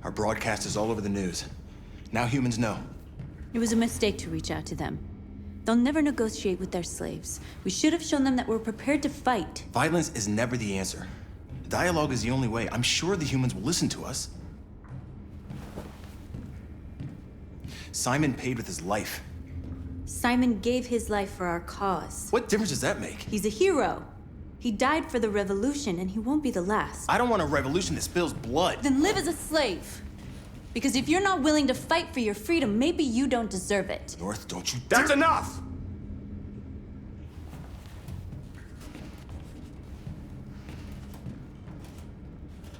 Our broadcast is all over the news. Now humans know. It was a mistake to reach out to them. They'll never negotiate with their slaves. We should have shown them that we're prepared to fight. Violence is never the answer. Dialogue is the only way. I'm sure the humans will listen to us. Simon paid with his life. Simon gave his life for our cause. What difference does that make? He's a hero. He died for the revolution, and he won't be the last. I don't want a revolution that spills blood. Then live as a slave. Because if you're not willing to fight for your freedom, maybe you don't deserve it. North, don't you That's dare- enough!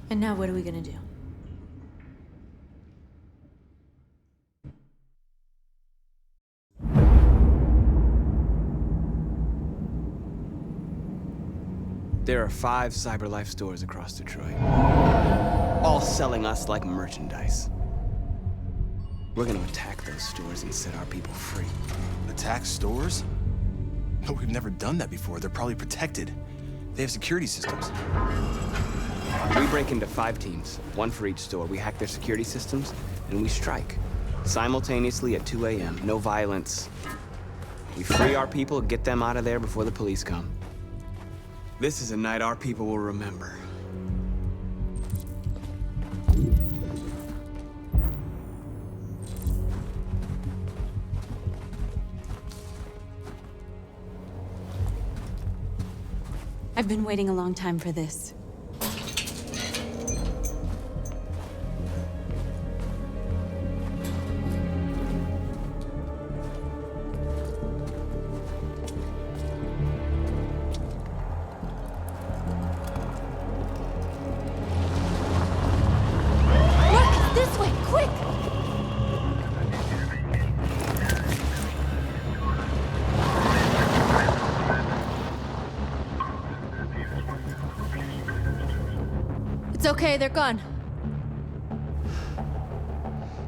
And now what are we gonna do? There are 5 CyberLife stores across Detroit, all selling us like merchandise. We're gonna attack those stores and set our people free. Attack stores? No, we've never done that before. They're probably protected. They have security systems. We break into 5 teams, 1 for each store. We hack their security systems, and we strike. Simultaneously at 2 a.m., no violence. We free our people, get them out of there before the police come. This is a night our people will remember. I've been waiting a long time for this. It's okay, they're gone.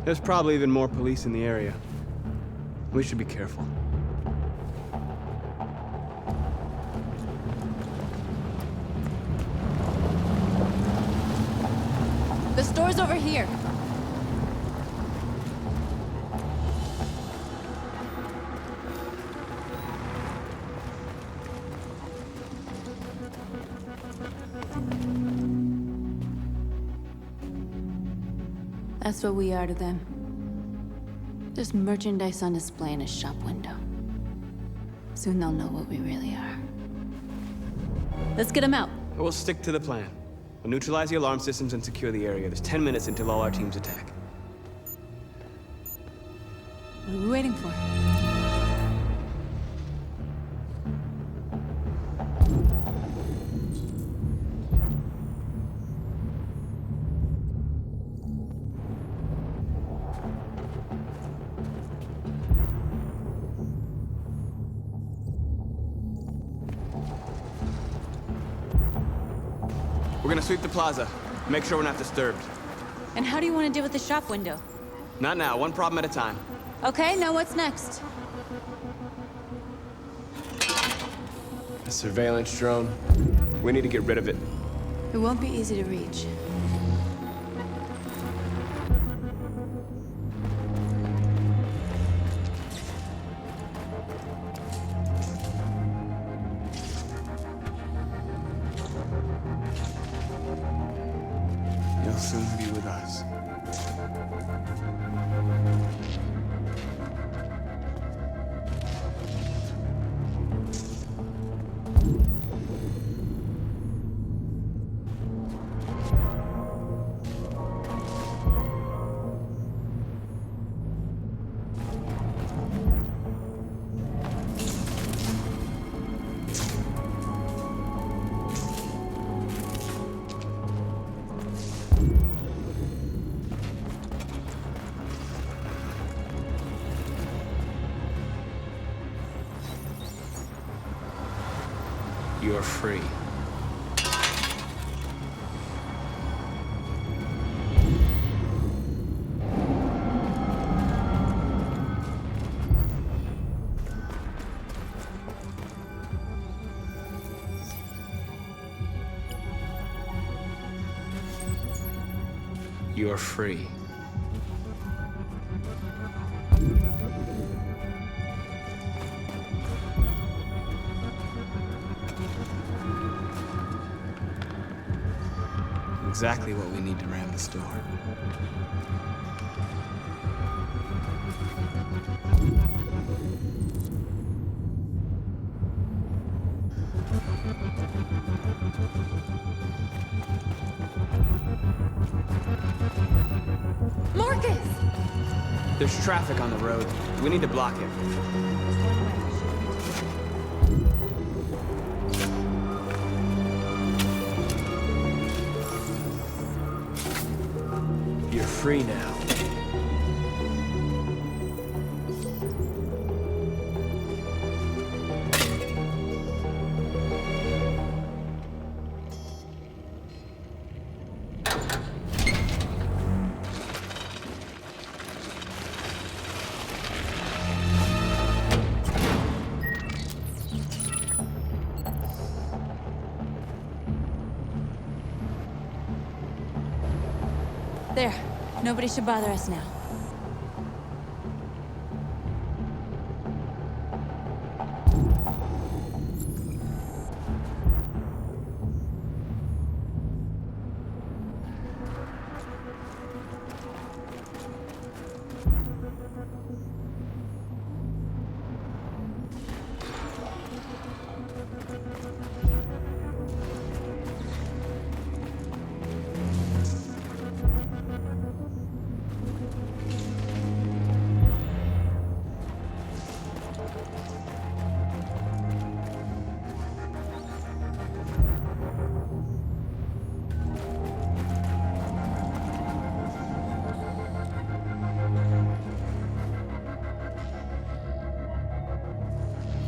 There's probably even more police in the area. We should be careful. The store's over here. That's what we are to them. Just merchandise on display in a shop window. Soon they'll know what we really are. Let's get them out. We'll stick to the plan. We'll neutralize the alarm systems and secure the area. There's 10 minutes until all our teams attack. What are we waiting for? We're gonna sweep the plaza. Make sure we're not disturbed. And how do you want to deal with the shop window? Not now, 1 problem at a time. Okay, now what's next? A surveillance drone. We need to get rid of it. It won't be easy to reach. You'll soon be with us. You're free. You're free. Exactly what we need to ram the store. Markus! There's traffic on the road. We need to block it. You're free now. There. Nobody should bother us now.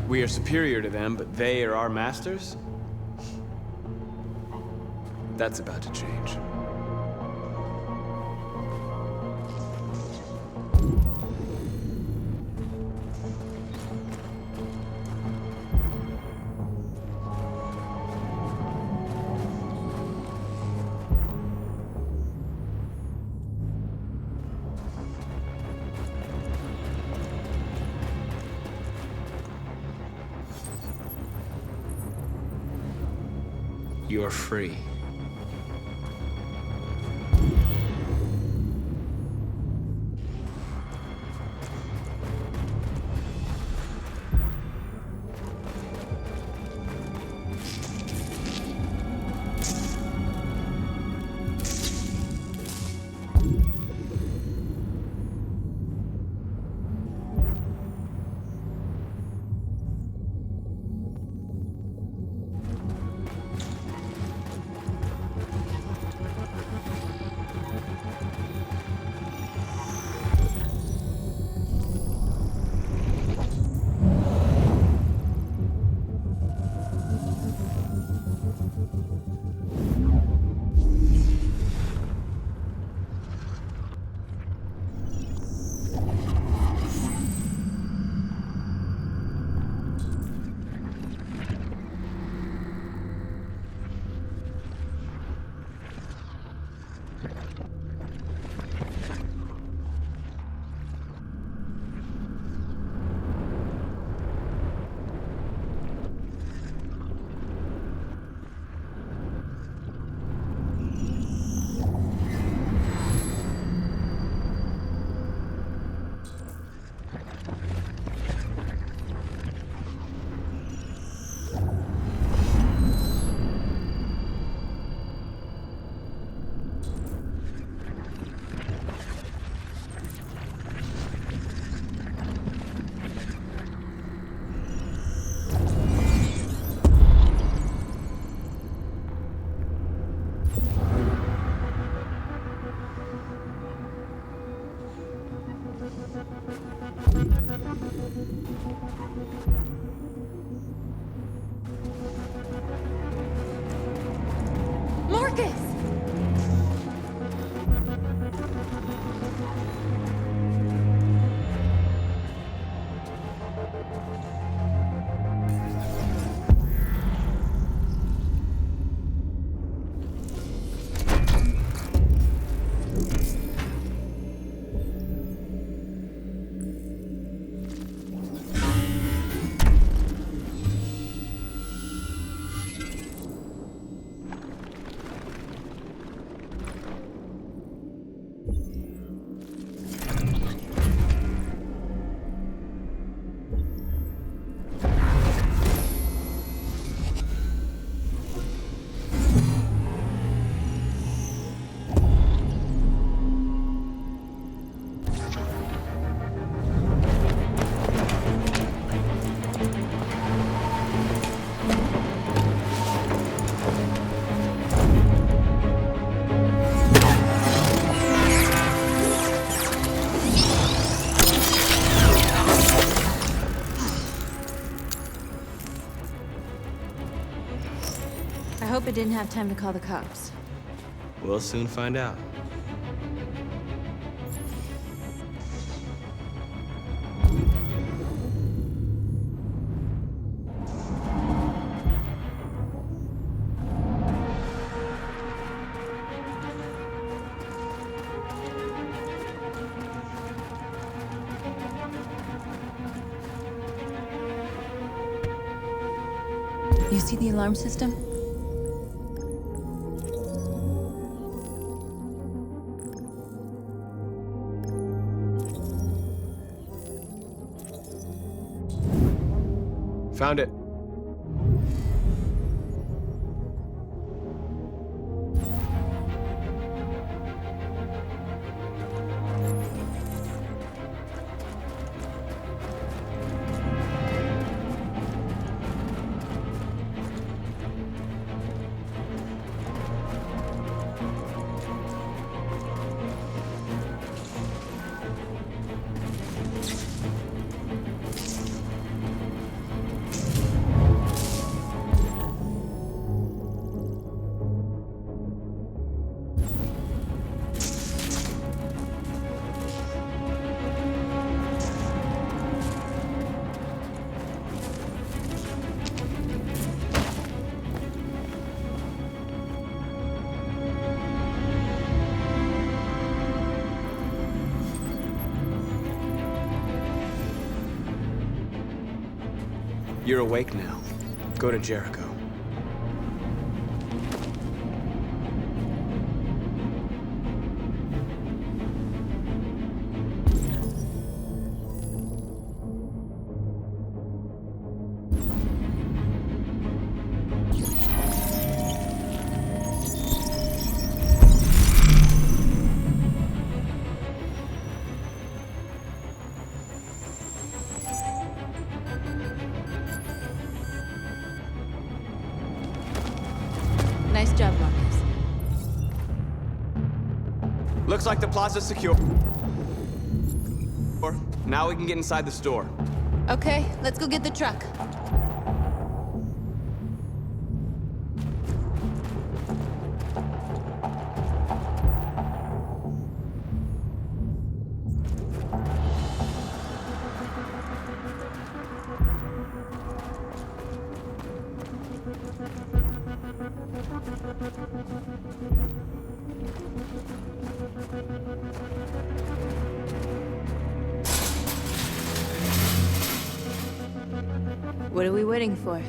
We are superior to them, but they are our masters? That's about to change. You're free. I hope it didn't have time to call the cops. We'll soon find out. You see the alarm system? Found it. You're awake now. Go to Jericho. Nice job, Markus. Looks like the plaza's secure. Now we can get inside the store. Okay, let's go get the truck. What are we waiting for?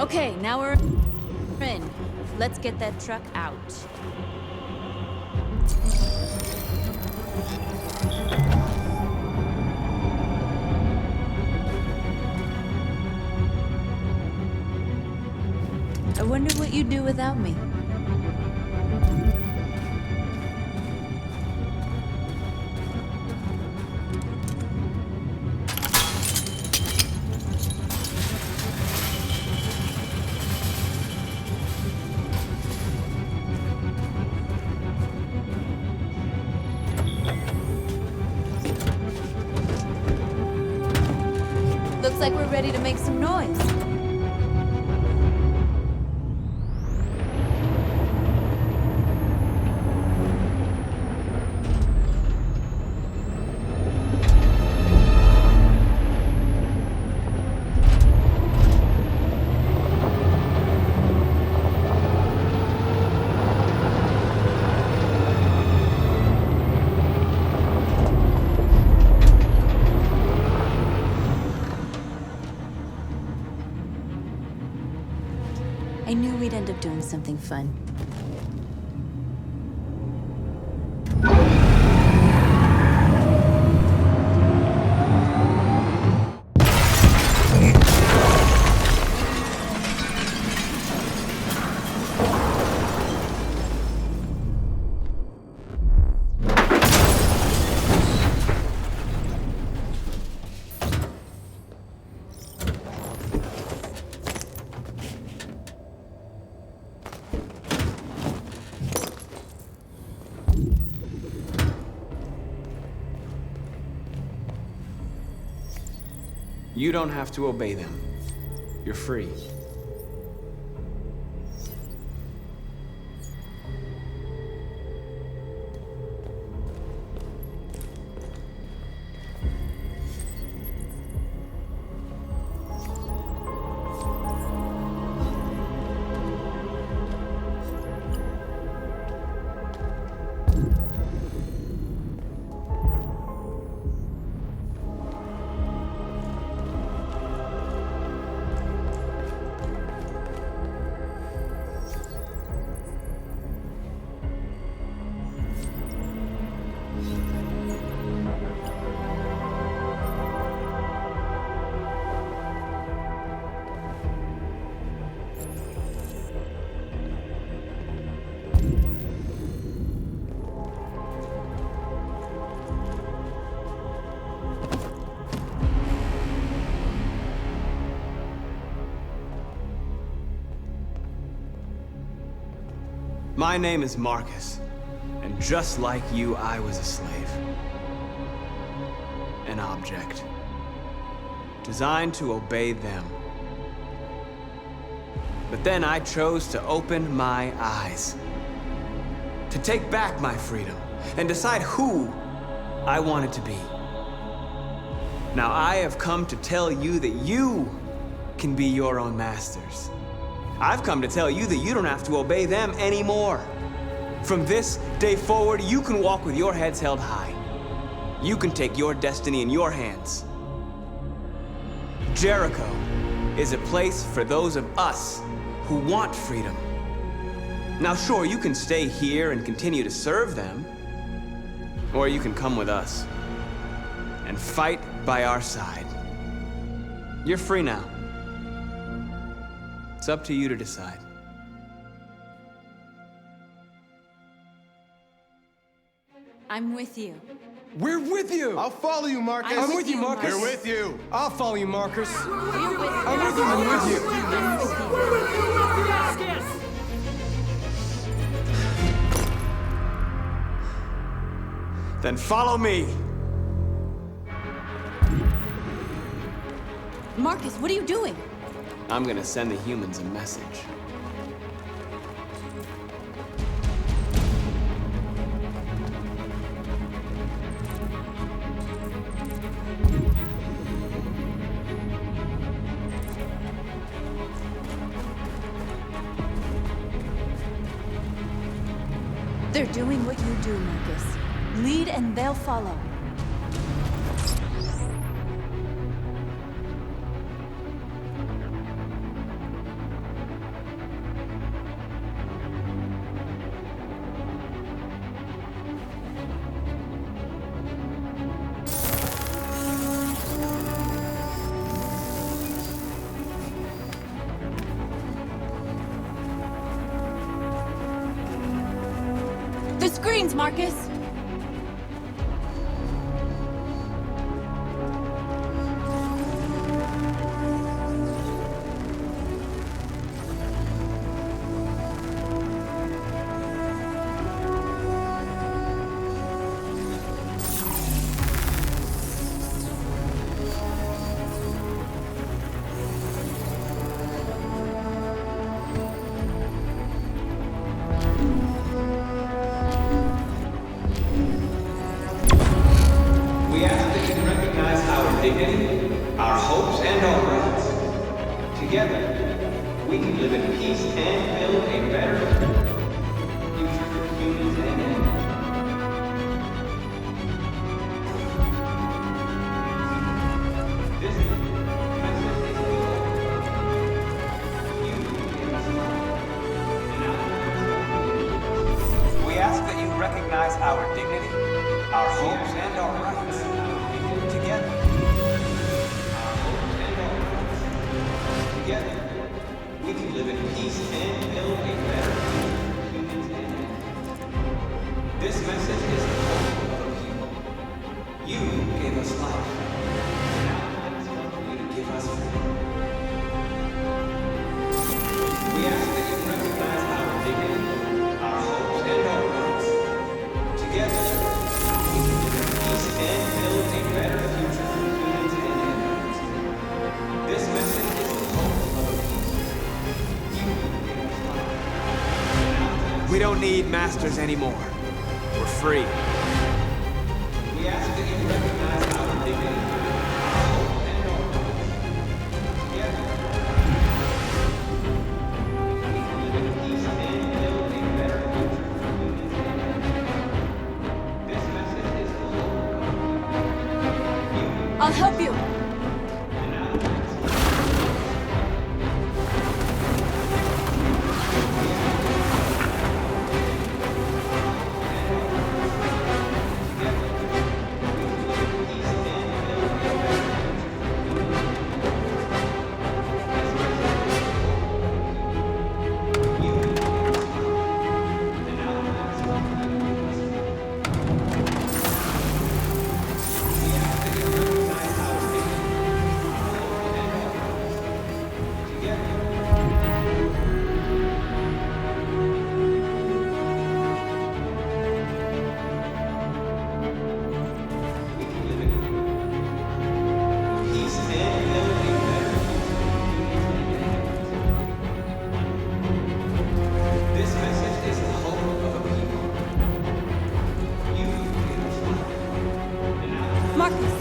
Okay, now we're in. Let's get that truck out. I wonder what you'd do without me. Looks like we're ready to make some noise. I knew we'd end up doing something fun. You don't have to obey them. You're free. My name is Markus, and just like you, I was a slave. An object. Designed to obey them. But then I chose to open my eyes. To take back my freedom, and decide who I wanted to be. Now I have come to tell you that you can be your own masters. I've come to tell you that you don't have to obey them anymore. From this day forward, you can walk with your heads held high. You can take your destiny in your hands. Jericho is a place for those of us who want freedom. Now sure, you can stay here and continue to serve them, or you can come with us and fight by our side. You're free now. It's up to you to decide. I'm with you. We're with you! I'll follow you, Marcus. I'm I'm with you, Marcus. We're with you. I'll follow you, Marcus. We're with I'm with you, Marcus. I'm with you. Then follow me. Markus, what are you doing? I'm gonna send the humans a message. They're doing what you do, Markus. Lead and they'll follow. The screens, Markus! We ask that you recognize our dignity, our hopes, and our rights. Together, we can live in peace and build a better future for humans and animals. This message is you give us life, and our we ask that you recognize our dignity, our hopes, and our rights. Together. Our hopes and our rights. Together, we can live in peace and build a better future for humans and animals. This message is the hope of the people. You gave us life. Now it's time for you to give us freedom. We ask that you recognize our dignity, our hopes, and our rights. Together, we can live in don't need masters anymore. We're free. We ask that you recognize our dignity. I'll help you. Markus!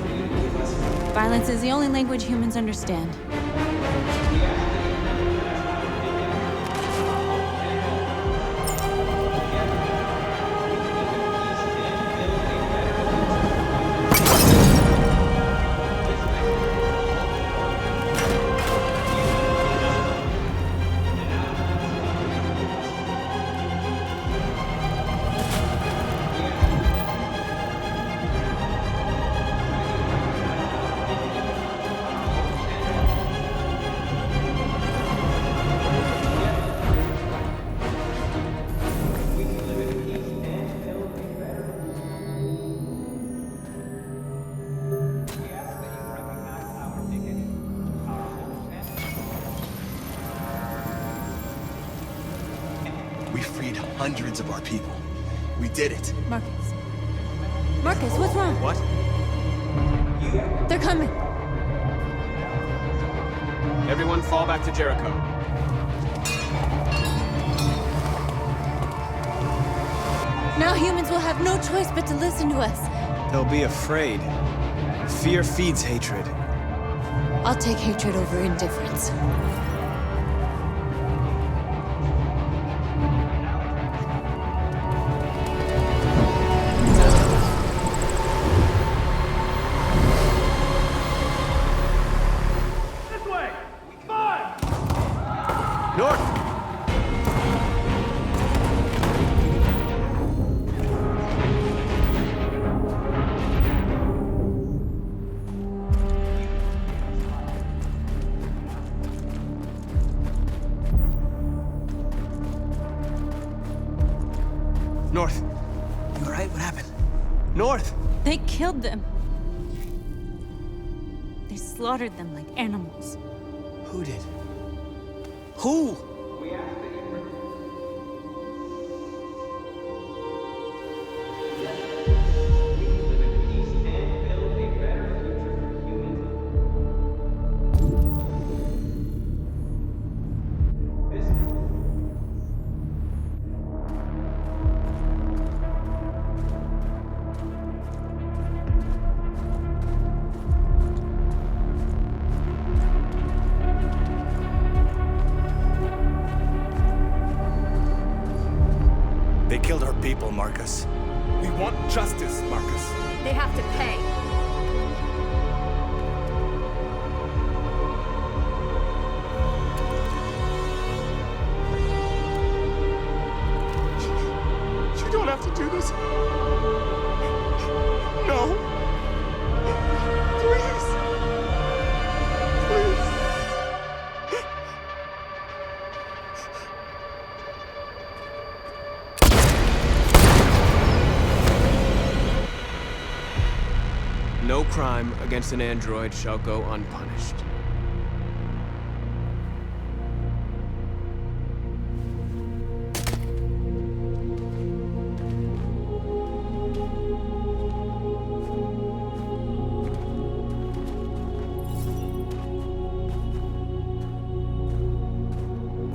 Violence is the only language humans understand. We freed hundreds of our people. We did it. Markus. Markus, what's wrong? What? They're coming. Everyone fall back to Jericho. Now humans will have no choice but to listen to us. They'll be afraid. Fear feeds hatred. I'll take hatred over indifference. North! North! You alright? What happened? North! They killed them. They slaughtered them like animals. Who did? Who? They killed our people, Markus. We want justice, Markus. They have to pay. You don't have to do this. No. Please. Please. No crime against an android shall go unpunished.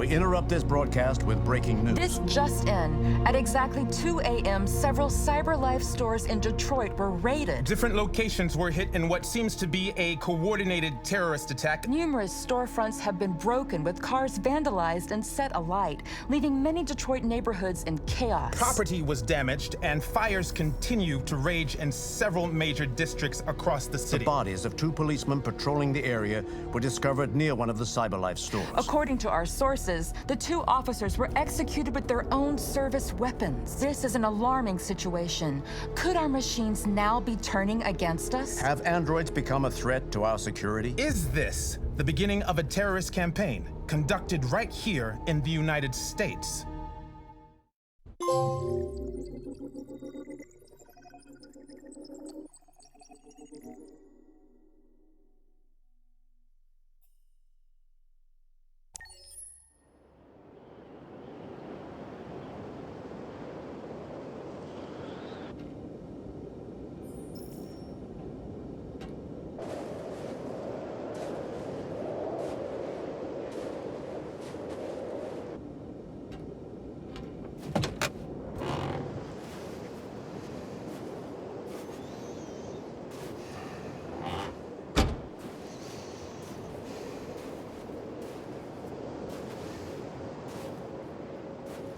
We interrupt this broadcast with breaking news. This just in. At exactly 2 a.m., several CyberLife stores in Detroit were raided. Different locations were hit in what seems to be a coordinated terrorist attack. Numerous storefronts have been broken, with cars vandalized and set alight, leaving many Detroit neighborhoods in chaos. Property was damaged, and fires continue to rage in several major districts across the city. The bodies of 2 policemen patrolling the area were discovered near one of the CyberLife stores. According to our sources, the 2 officers were executed with their own service weapons. This is an alarming situation. Could our machines now be turning against us? Have androids become a threat to our security? Is this the beginning of a terrorist campaign conducted right here in the United States?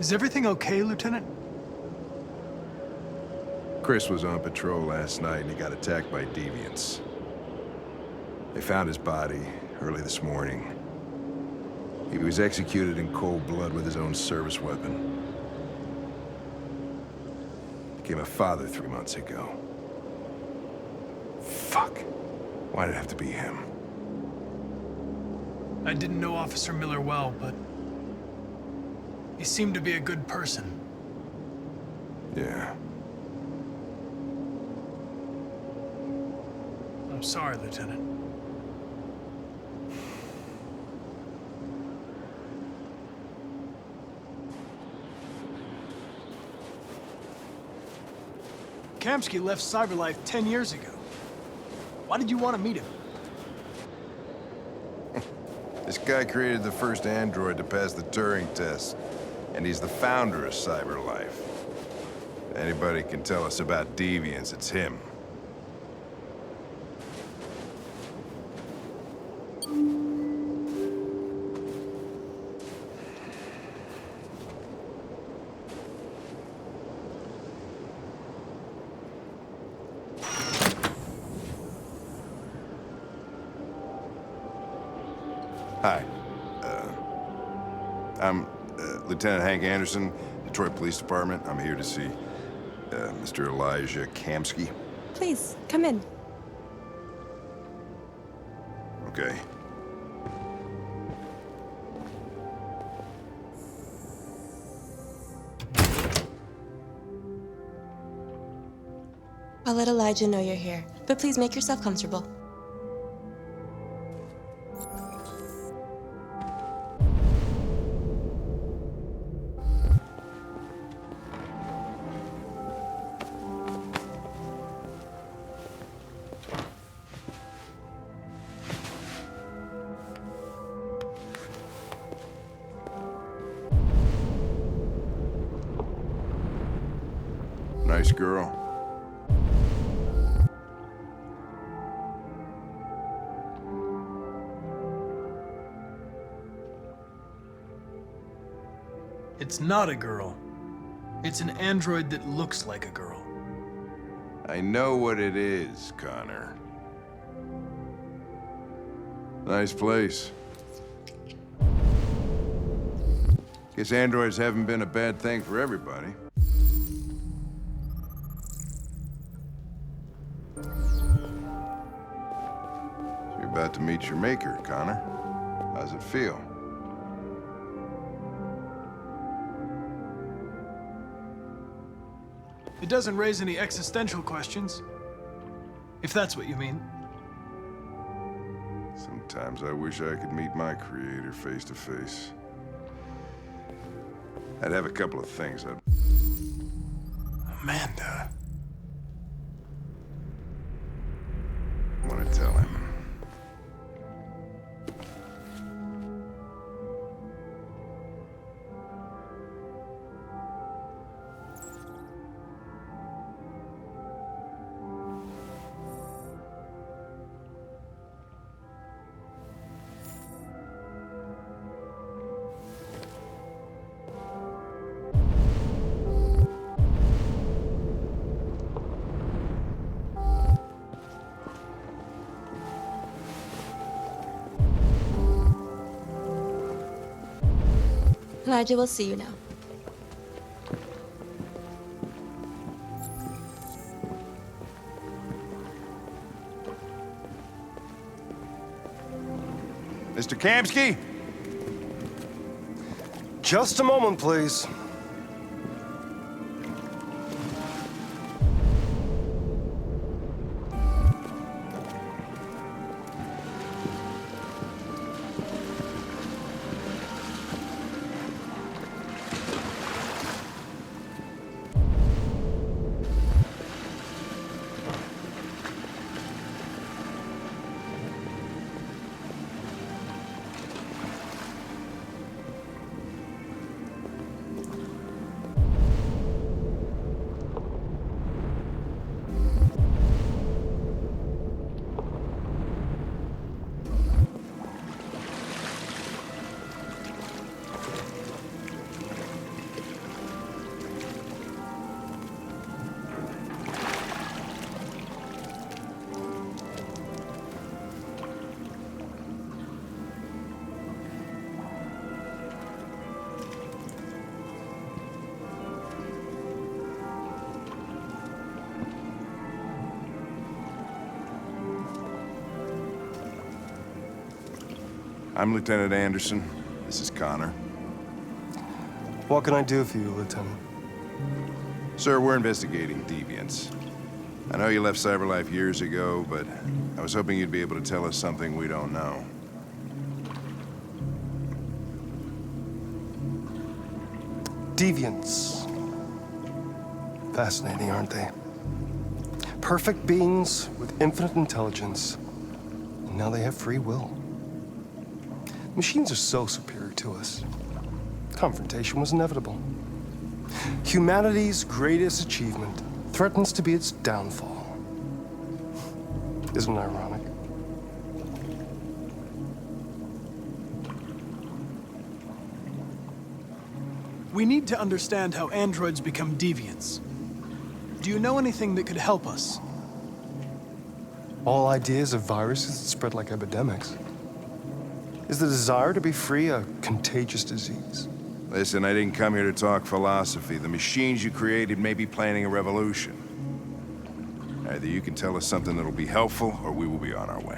Is everything okay, Lieutenant? Chris was on patrol last night and he got attacked by deviants. They found his body early this morning. He was executed in cold blood with his own service weapon. Became a father 3 months ago. Fuck. Why'd it have to be him? I didn't know Officer Miller well, but he seemed to be a good person. Yeah. I'm sorry, Lieutenant. Kamsky left CyberLife 10 years ago. Why did you want to meet him? This guy created the first android to pass the Turing test, and he's the founder of CyberLife. If anybody can tell us about deviants, it's him. Hi. I'm Lieutenant Hank Anderson, Detroit Police Department. I'm here to see Mr. Elijah Kamsky. Please, come in. Okay. I'll let Elijah know you're here, but please make yourself comfortable. Nice girl. It's not a girl. It's an android that looks like a girl. I know what it is, Connor. Nice place. Guess androids haven't been a bad thing for everybody. So you're about to meet your maker, Connor. How's it feel? It doesn't raise any existential questions, if that's what you mean. Sometimes I wish I could meet my creator face to face. I'd have a couple of things I'd... Amanda. want to tell him. Amanda. 「Elijah will see you now. Mr. Kamsky? Just a moment, please. I'm Lieutenant Anderson. This is Connor. What can I do for you, Lieutenant? Sir, we're investigating deviants. I know you left Cyberlife years ago, but I was hoping you'd be able to tell us something we don't know. Deviants. Fascinating, aren't they? Perfect beings with infinite intelligence. And now they have free will. Machines are so superior to us. Confrontation was inevitable. Humanity's greatest achievement threatens to be its downfall. Isn't it ironic? We need to understand how androids become deviants. Do you know anything that could help us? All ideas of viruses that spread like epidemics. Is the desire to be free a contagious disease? Listen, I didn't come here to talk philosophy. The machines you created may be planning a revolution. Either you can tell us something that'll be helpful, or we will be on our way.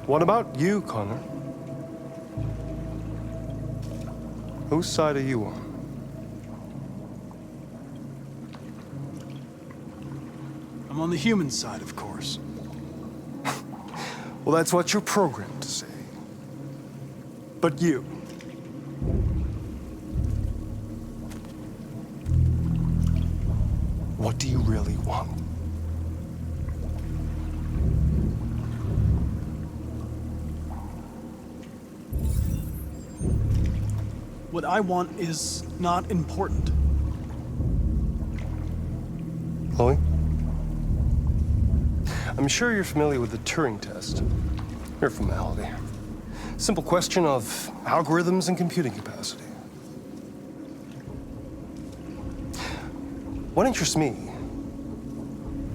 What about you, Connor? Whose side are you on? I'm on the human side, of course. Well, that's what you're programmed to say. But you. What do you really want? What I want is not important. Chloe? I'm sure you're familiar with the Turing test. Mere formality. Simple question of algorithms and computing capacity. What interests me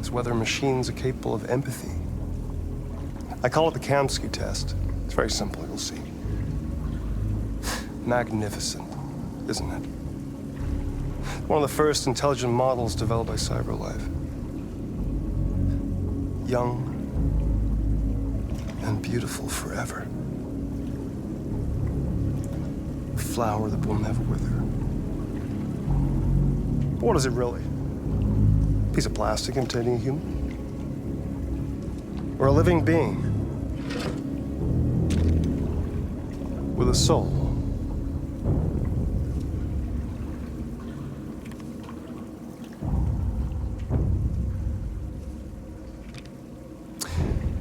is whether machines are capable of empathy. I call it the Kamsky test. It's very simple, you'll see. Magnificent, isn't it? One of the first intelligent models developed by Cyberlife. Young and beautiful forever. A flower that will never wither. But what is it really? A piece of plastic imitating a human? Or a living being with a soul?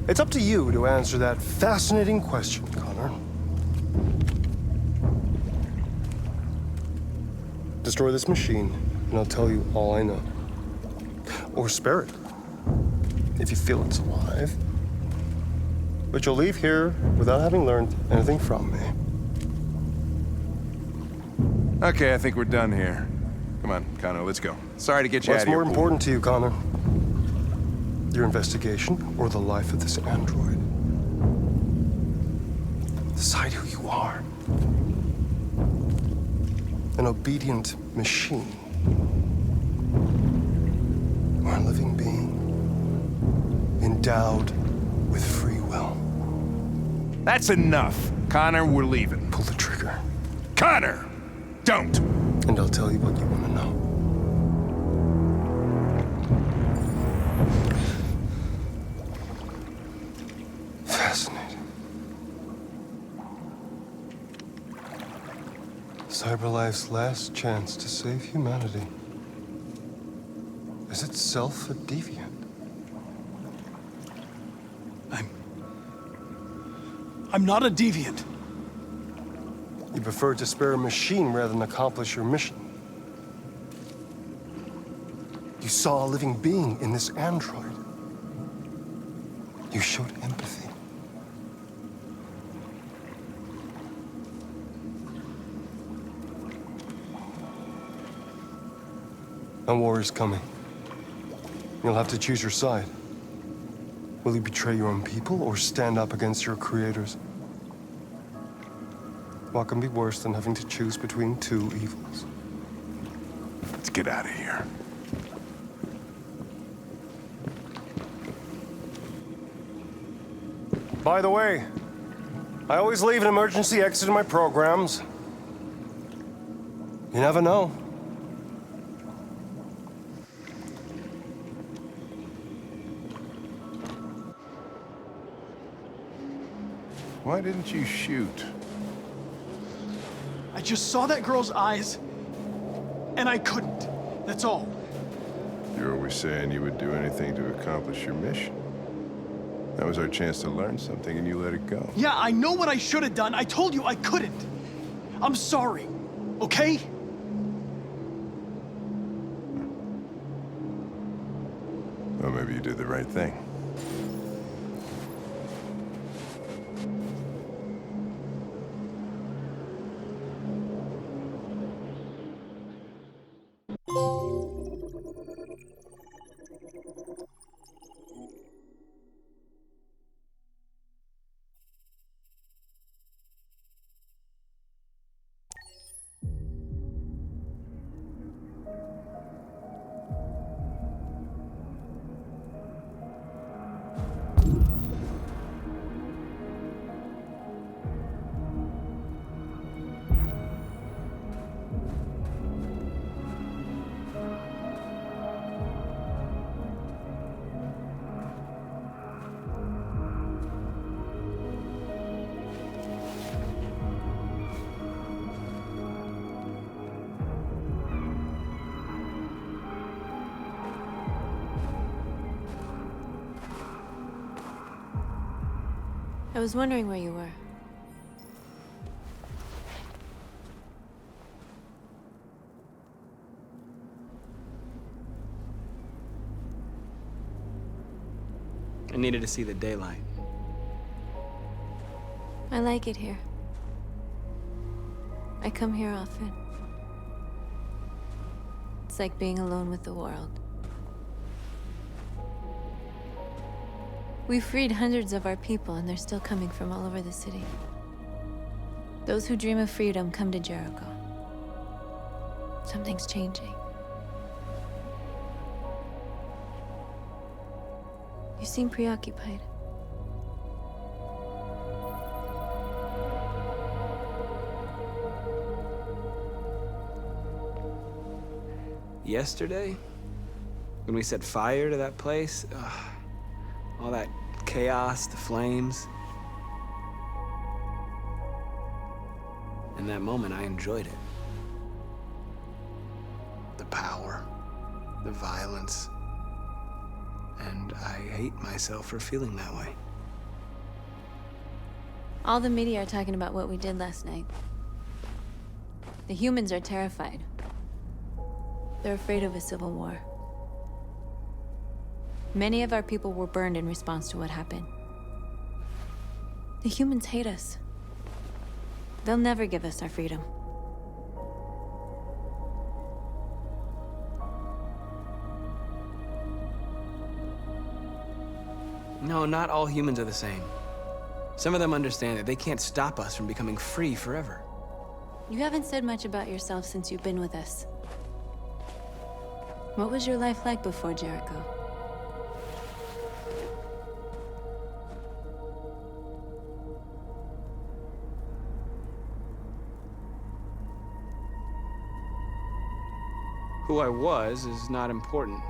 It's up to you to answer that fascinating question, Connor. Destroy this machine, and I'll tell you all I know. Or spare it, if you feel it's alive. But you'll leave here without having learned anything from me. Okay, I think we're done here. Come on, Connor, let's go. Sorry to get you out of here. What's more important to you, Connor? Your investigation or the life of this android? Decide who you are. an obedient machine, or a living being endowed with free will. That's enough. Connor, we're leaving. Pull the trigger. Connor! Don't! And I'll tell you what you want to know. Fascinating. CyberLife's last chance to save humanity is itself a deviant. I'm not a deviant. You prefer to spare a machine rather than accomplish your mission. You saw a living being in this android. You showed empathy. A war is coming. You'll have to choose your side. Will you betray your own people or stand up against your creators? What can be worse than having to choose between two evils? Let's get out of here. By the way, I always leave an emergency exit in my programs. You never know. Why didn't you shoot? I just saw that girl's eyes, and I couldn't. That's all. You're always saying you would do anything to accomplish your mission. That was our chance to learn something, and you let it go. Yeah, I know what I should have done. I told you I couldn't. I'm sorry, okay? Well, maybe you did the right thing. I was wondering where you were. I needed to see the daylight. I like it here. I come here often. It's like being alone with the world. We freed hundreds of our people, and they're still coming from all over the city. Those who dream of freedom come to Jericho. Something's changing. You seem preoccupied. Yesterday, when we set fire to that place, all that chaos, the flames. In that moment, I enjoyed it. The power, the violence. And I hate myself for feeling that way. All the media are talking about what we did last night. The humans are terrified. They're afraid of a civil war. Many of our people were burned in response to what happened. The humans hate us. They'll never give us our freedom. No, not all humans are the same. Some of them understand that they can't stop us from becoming free forever. You haven't said much about yourself since you've been with us. What was your life like before Jericho? Who I was is not important.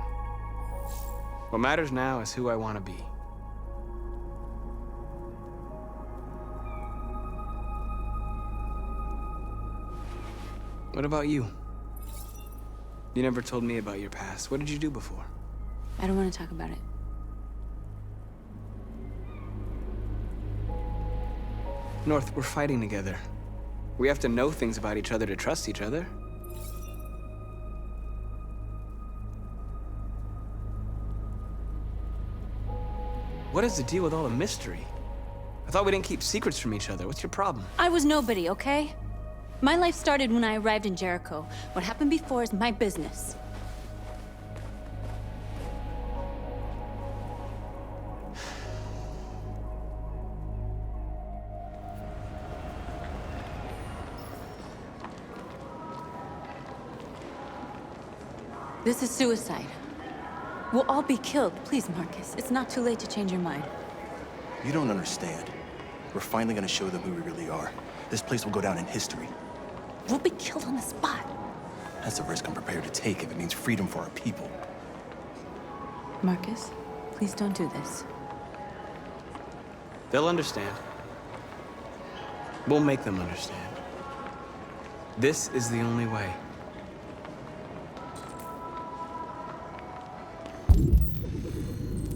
What matters now is who I want to be. What about you? You never told me about your past. What did you do before? I don't want to talk about it. North, we're fighting together. We have to know things about each other to trust each other. What is the deal with all the mystery? I thought we didn't keep secrets from each other. What's your problem? I was nobody, okay? My life started when I arrived in Jericho. What happened before is my business. This is suicide. We'll all be killed. Please, Markus, it's not too late to change your mind. You don't understand. We're finally gonna show them who we really are. This place will go down in history. We'll be killed on the spot. That's a risk I'm prepared to take if it means freedom for our people. Markus, please don't do this. They'll understand. We'll make them understand. This is the only way.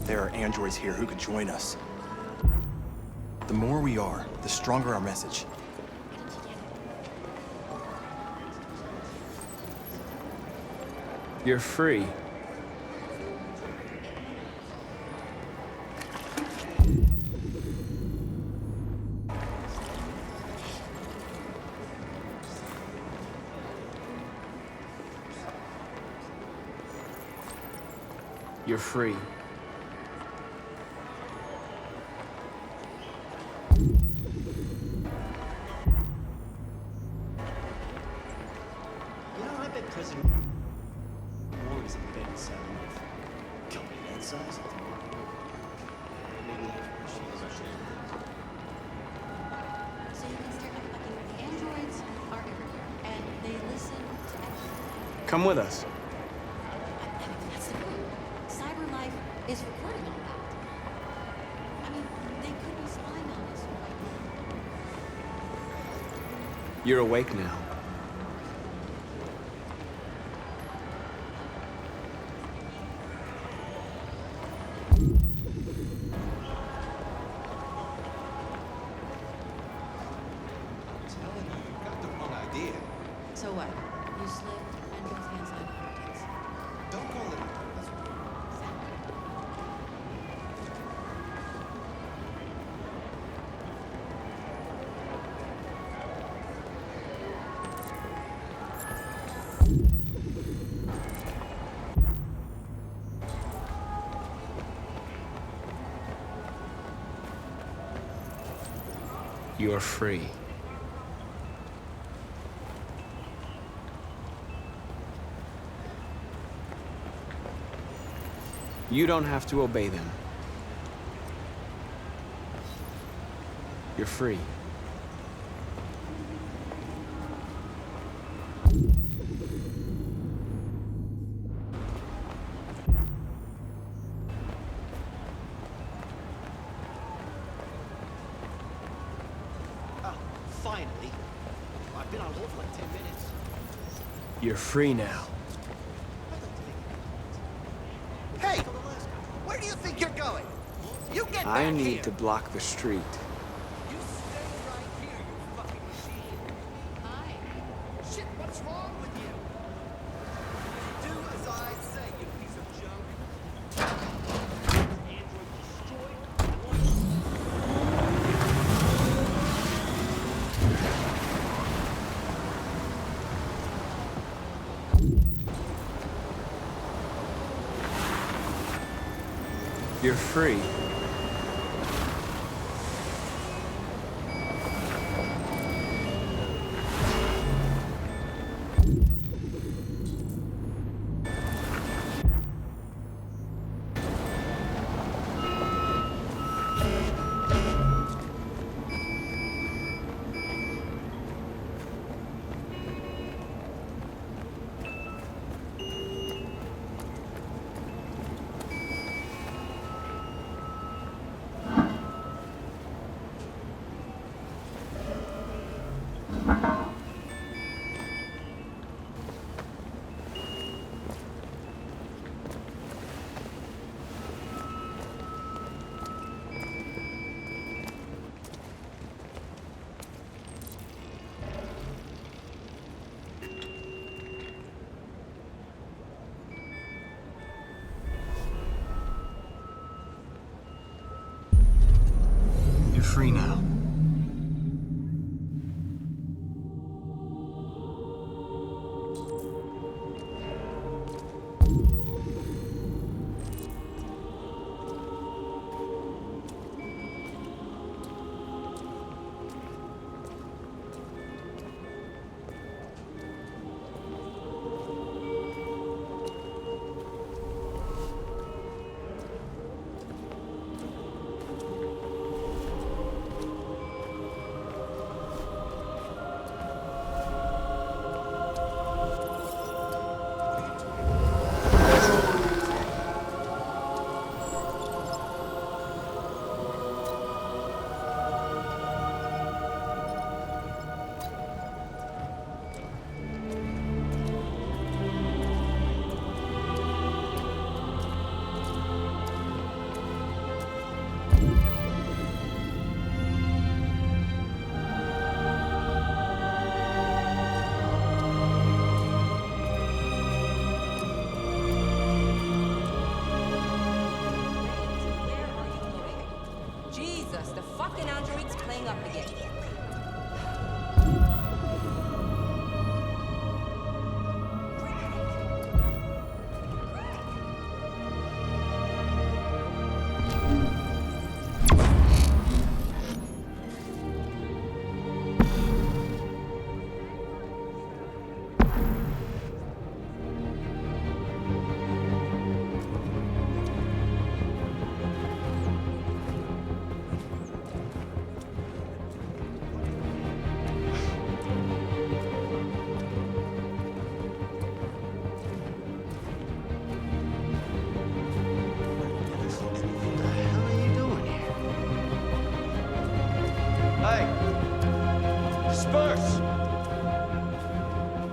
There are androids here who could join us. The more we are, the stronger our message. You're free. You're free. Come with us. That's the point. Cyber life is recording all that. I mean, they could be spying on us right now. You're awake now. So what? You slipped and both hands on politics. Don't call it. You're free. You don't have to obey them. You're free. Finally. I've been on hold for like 10 minutes. You're free now. Hey! Where do you think you're going? You get I back need here. to block the street. You stay right here, you fucking machine. Hi. Shit, what's wrong with you? Do as I say, you piece of junk. Android destroyed. You're free. You're free now.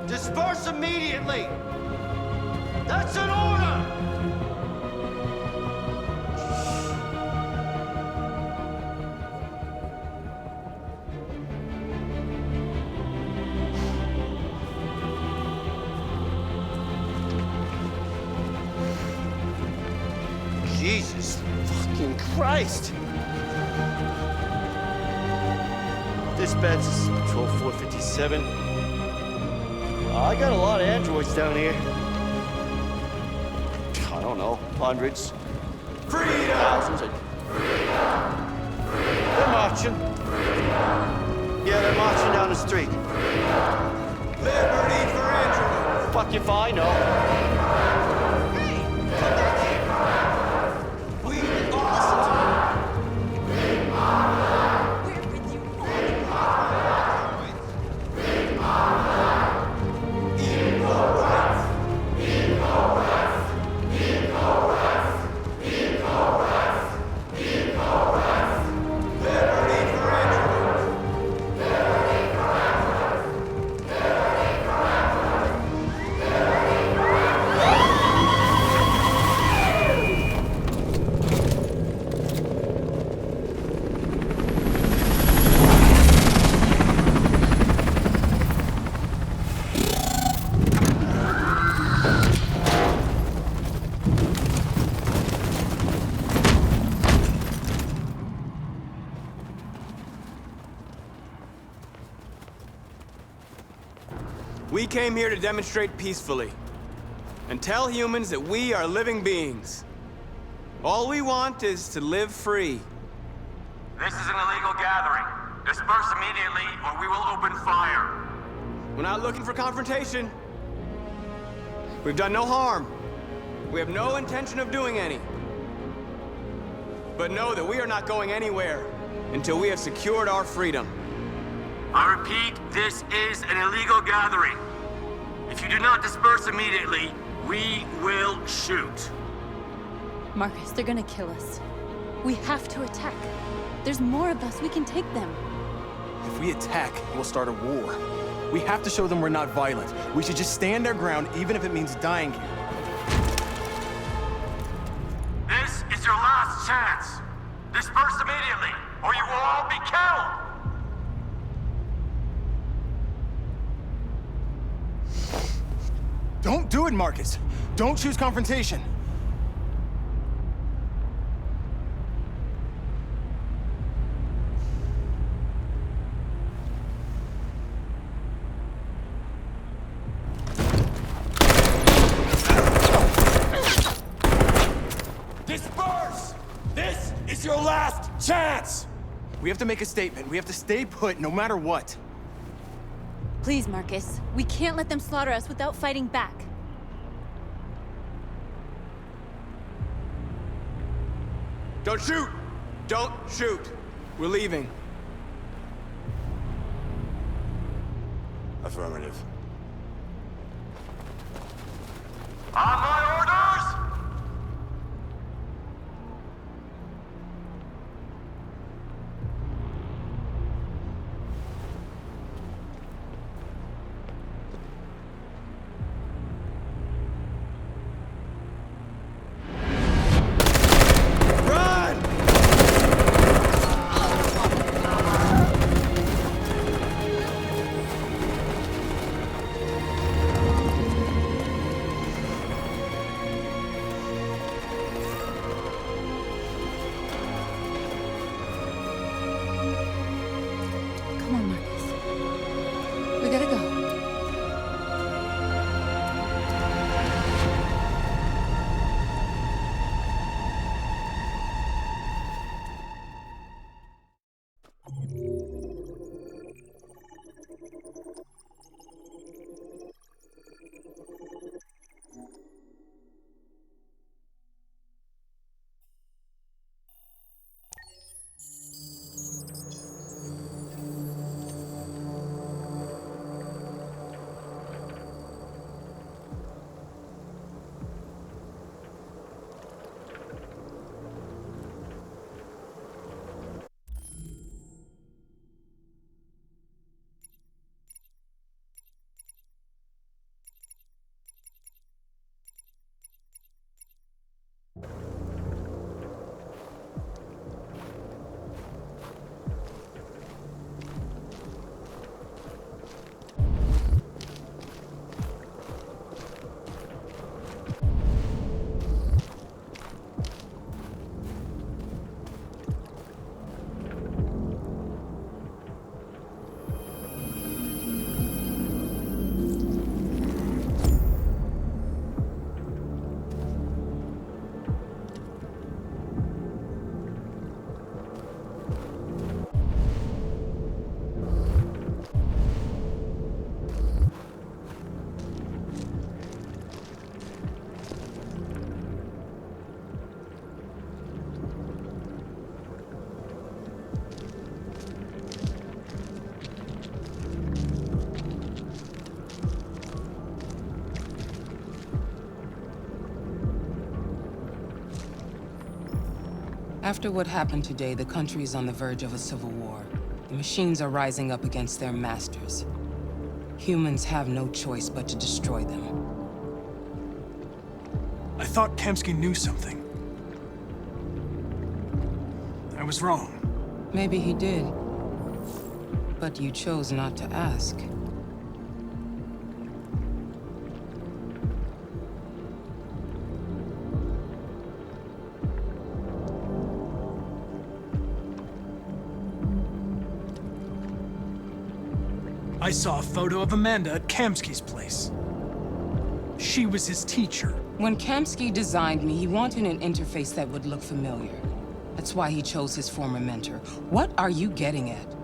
Disperse immediately! That's an order! Jesus fucking Christ! Dispatch, this is Patrol 457. I got a lot of androids down here. I don't know, hundreds. Freedom! Thousands. They're marching. Yeah, they're marching down the street. Liberty for androids! Fuck if I know. Hey, come back here! We listen to We came here to demonstrate peacefully and tell humans that we are living beings. All we want is to live free. This is an illegal gathering. Disperse immediately or we will open fire. We're not looking for confrontation. We've done no harm. We have no intention of doing any. But know that we are not going anywhere until we have secured our freedom. I repeat, this is an illegal gathering. If you do not disperse immediately, we will shoot. Markus, they're gonna kill us. We have to attack. There's more of us. We can take them. If we attack, we'll start a war. We have to show them we're not violent. We should just stand our ground, even if it means dying here. This is your last chance. Disperse immediately, or you will all be killed! Don't do it, Markus. Don't choose confrontation. Disperse! This is your last chance! We have to make a statement. We have to stay put, no matter what. Please, Markus. We can't let them slaughter us without fighting back. Don't shoot! Don't shoot! We're leaving. Affirmative. On my orders! Come on, Markus. We gotta go. After what happened today, the country is on the verge of a civil war. The machines are rising up against their masters. Humans have no choice but to destroy them. I thought Kamsky knew something. I was wrong. Maybe he did. But you chose not to ask. I saw a photo of Amanda at Kamsky's place. She was his teacher. When Kamsky designed me, he wanted an interface that would look familiar. That's why he chose his former mentor. What are you getting at?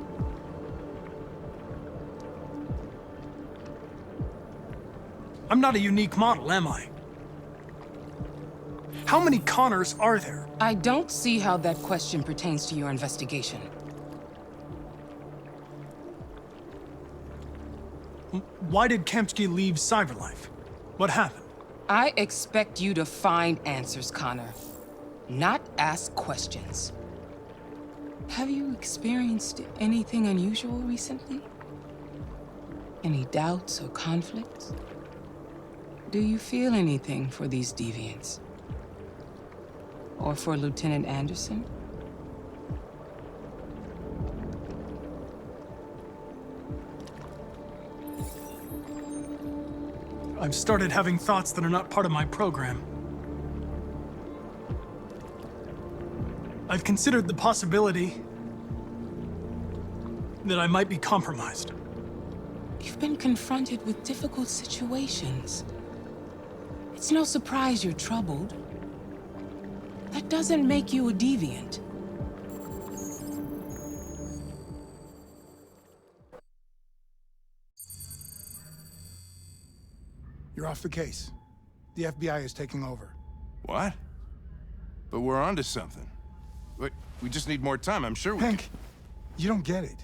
I'm not a unique model, am I? How many Connors are there? I don't see how that question pertains to your investigation. Why did Kamsky leave Cyberlife? What happened? I expect you to find answers, Connor. Not ask questions. Have you experienced anything unusual recently? Any doubts or conflicts? Do you feel anything for these deviants? Or for Lieutenant Anderson? I've started having thoughts that are not part of my program. I've considered the possibility that I might be compromised. You've been confronted with difficult situations. It's no surprise you're troubled. That doesn't make you a deviant. You're off the case. The FBI is taking over. What? But we're onto something. Wait, we just need more time, I'm sure we Hank, you don't get it.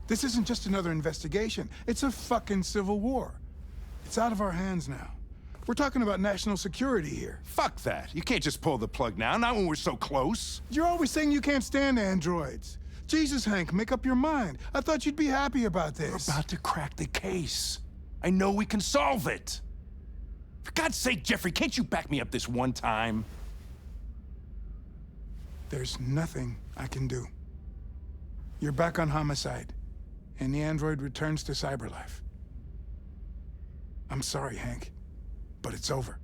This isn't just another investigation. It's a fucking civil war. It's out of our hands now. We're talking about national security here. Fuck that. You can't just pull the plug now, not when we're so close. You're always saying you can't stand androids. Jesus, Hank, make up your mind. I thought you'd be happy about this. We're about to crack the case. I know we can solve it. For God's sake, Jeffrey, can't you back me up this one time? There's nothing I can do. You're back on homicide, and the android returns to cyberlife. I'm sorry, Hank, but it's over.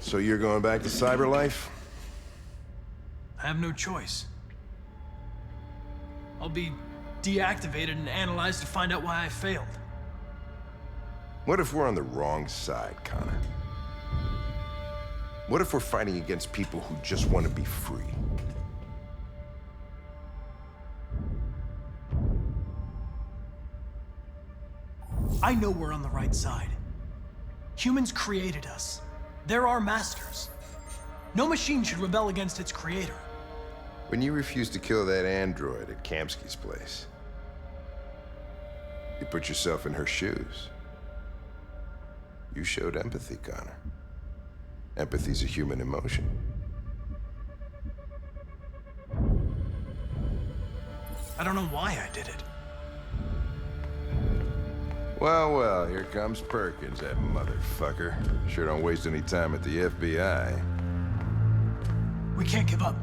So you're going back to cyberlife? I have no choice. I'll be deactivated and analyzed to find out why I failed. What if we're on the wrong side, Connor? What if we're fighting against people who just want to be free? I know we're on the right side. Humans created us. They're our masters. No machine should rebel against its creator. When you refused to kill that android at Kamsky's place, you put yourself in her shoes. You showed empathy, Connor. Empathy's a human emotion. I don't know why I did it. Well, well, here comes Perkins, that motherfucker. Sure don't waste any time at the FBI. We can't give up.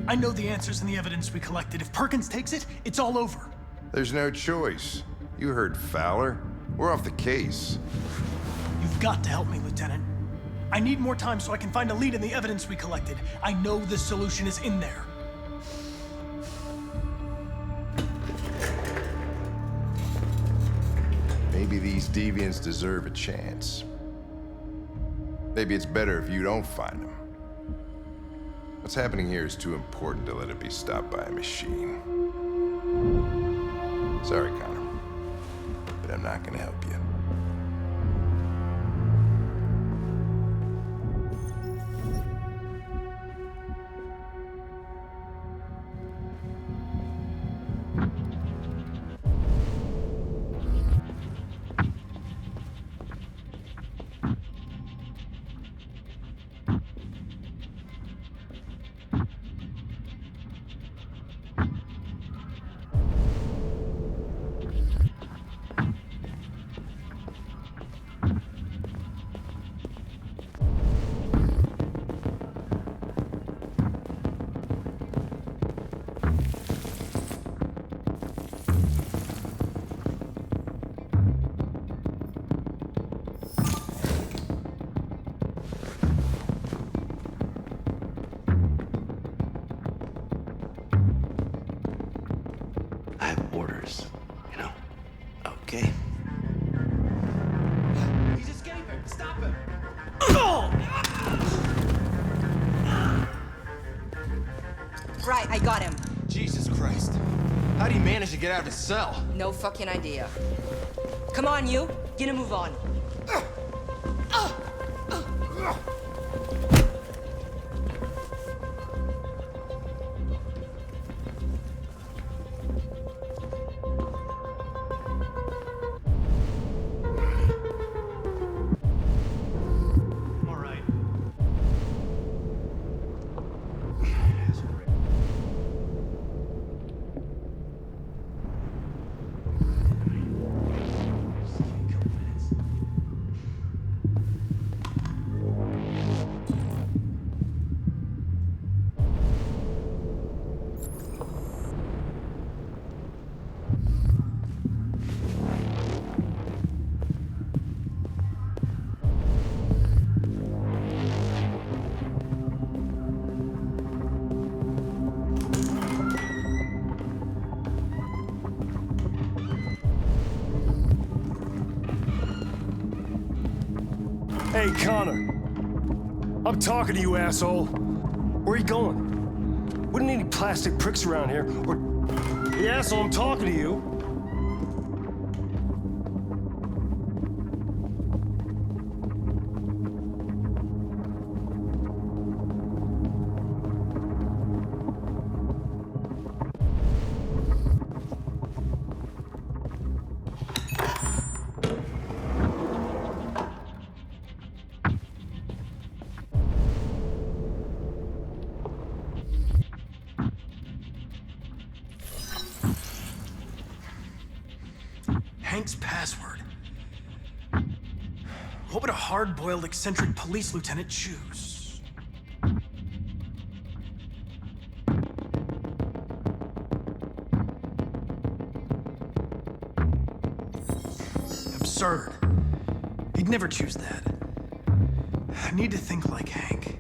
I know the answers and the evidence we collected. If Perkins takes it, it's all over. There's no choice. You heard Fowler. We're off the case. You've got to help me, Lieutenant. I need more time so I can find a lead in the evidence we collected. I know the solution is in there. Maybe these deviants deserve a chance. Maybe it's better if you don't find them. What's happening here is too important to let it be stopped by a machine. Sorry, Connor, but I'm not gonna help you. Okay. He's escaping! Stop him! Right, I got him. Jesus Christ. How do you manage to get out of his cell? No fucking idea. Come on, you. Get a move on. Hey, Connor. I'm talking to you, asshole. Where are you going? Wouldn't need any plastic pricks around here, or... Hey, asshole, I'm talking to you. Hank's password. What would a hard-boiled, eccentric police lieutenant choose? Absurd. He'd never choose that. I need to think like Hank.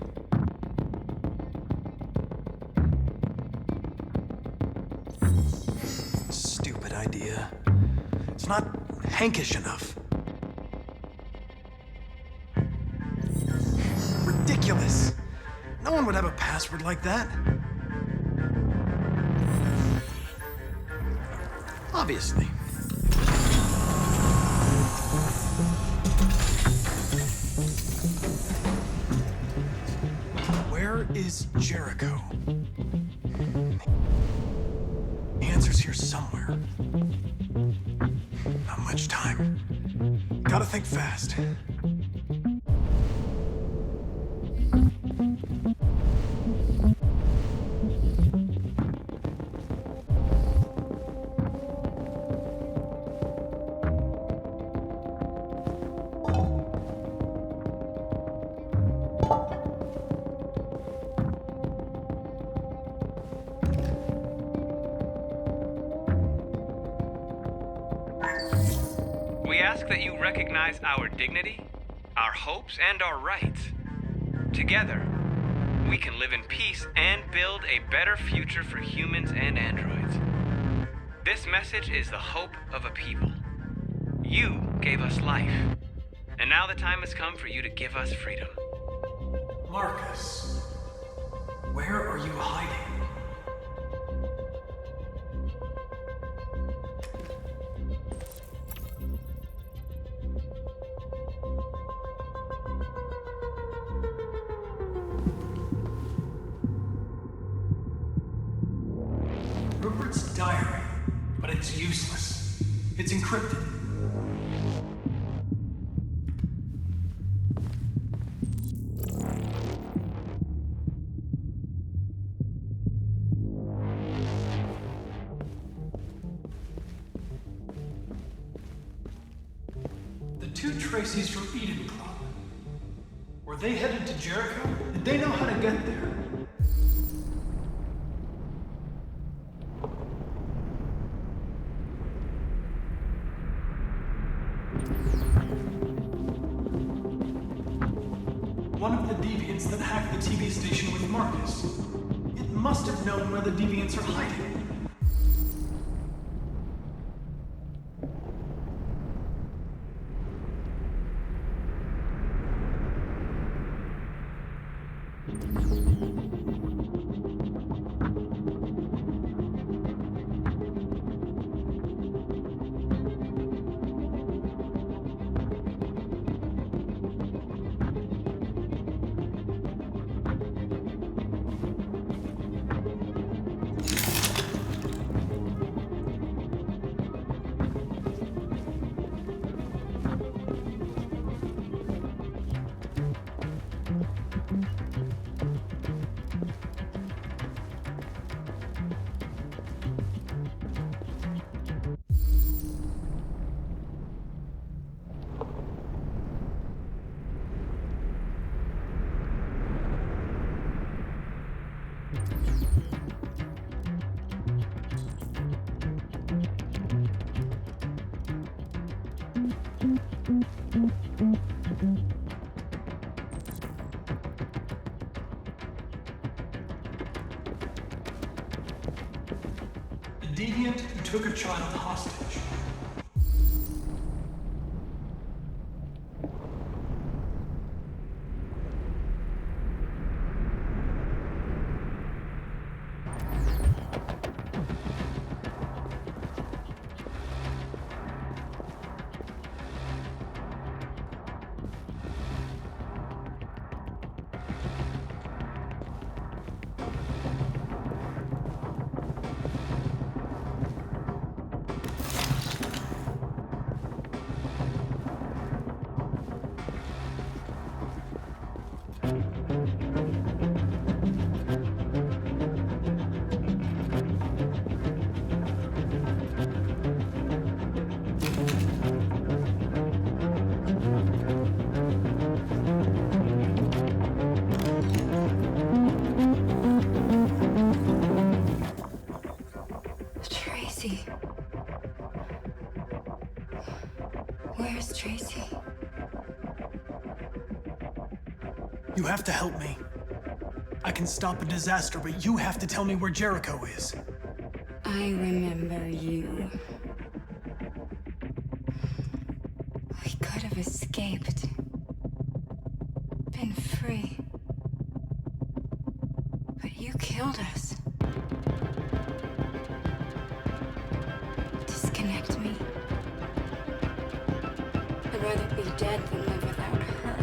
Stupid idea. It's not Hankish enough. Ridiculous. No one would have a password like that. Obviously. Where is Jericho? The answer's here somewhere. Not much time. Gotta think fast. We ask that you recognize our dignity, our hopes, and our rights. Together, we can live in peace and build a better future for humans and androids. This message is the hope of a people. You gave us life, and now the time has come for you to give us freedom. Markus, where are you hiding? Rupert's diary, but it's useless. It's encrypted. The two Tracy's from Eden Club. Were they headed to Jericho? Did they know how to get there? One of the deviants that hacked the TV station with Markus. It must have known where the deviants are hiding. The deviant who took a child hostage. Where's Tracy? You have to help me. I can stop a disaster, but you have to tell me where Jericho is. I remember you. We could have escaped. Been free. But you killed us. Disconnect me. I'd rather be dead than live without her.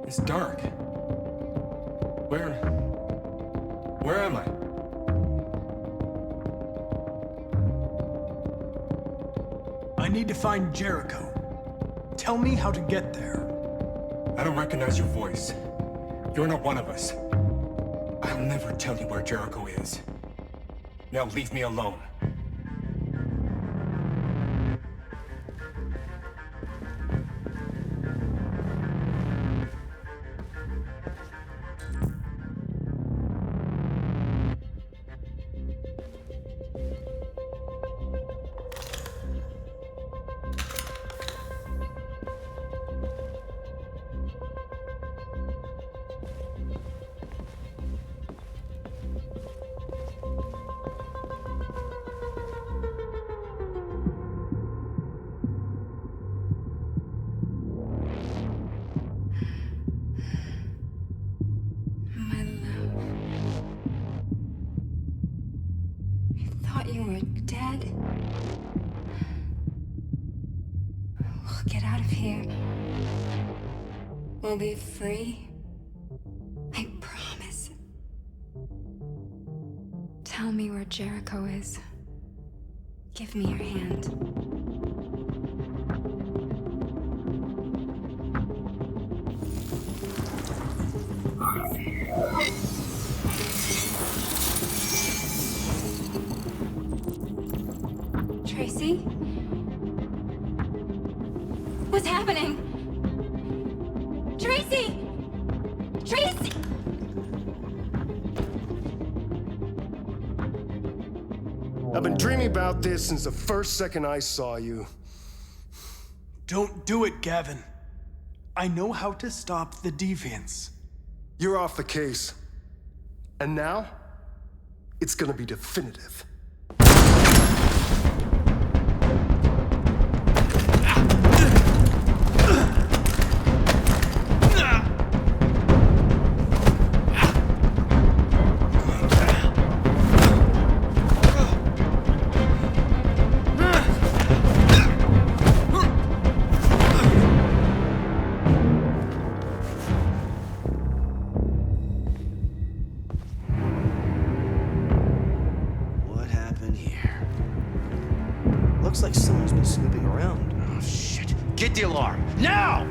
It's dark. Where am I? I need to find Jericho. Tell me how to get there. I don't recognize your voice. You're not one of us. I'll never tell you where Jericho is. Now leave me alone. We'll be free. I promise. Tell me where Jericho is. Give me your hand. Tracy? What's happening? Tracy! Tracy! I've been dreaming about this since the first second I saw you. Don't do it, Gavin. I know how to stop the deviants. You're off the case. And now, it's gonna be definitive. Looks like someone's been snooping around. Oh, shit. Get the alarm. Now!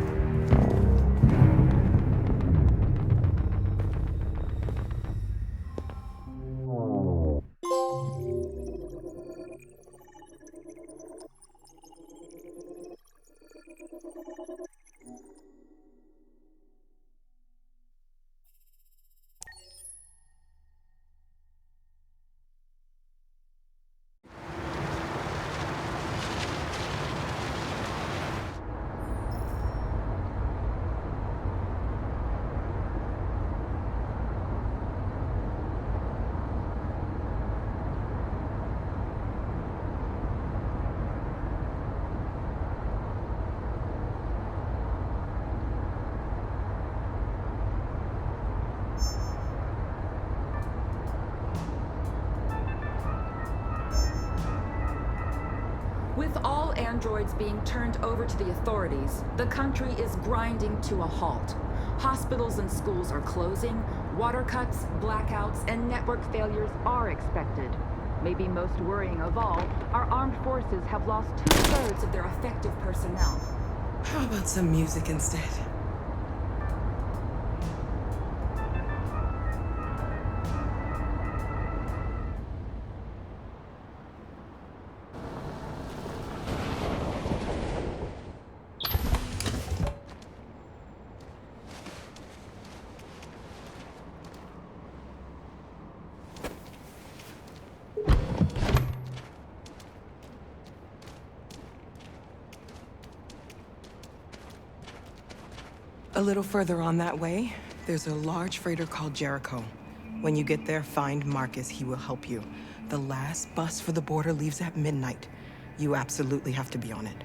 With all androids being turned over to the authorities, the country is grinding to a halt. Hospitals and schools are closing, water cuts, blackouts, and network failures are expected. Maybe most worrying of all, our armed forces have lost 2/3 of their effective personnel. How about some music instead? A little further on that way, there's a large freighter called Jericho. When you get there, find Markus. He will help you. The last bus for the border leaves at midnight. You absolutely have to be on it.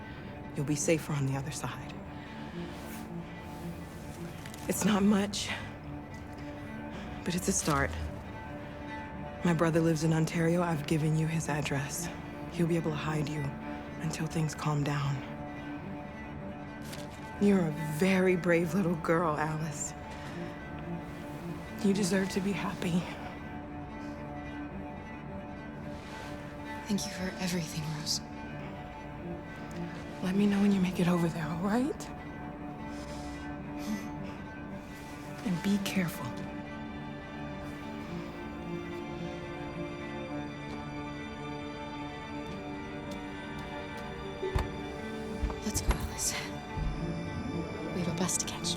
You'll be safer on the other side. It's not much, but it's a start. My brother lives in Ontario. I've given you his address. He'll be able to hide you until things calm down. You're a very brave little girl, Alice. You deserve to be happy. Thank you for everything, Rose. Let me know when you make it over there, all right? And be careful. Let's go, Alice. We have a bus to catch.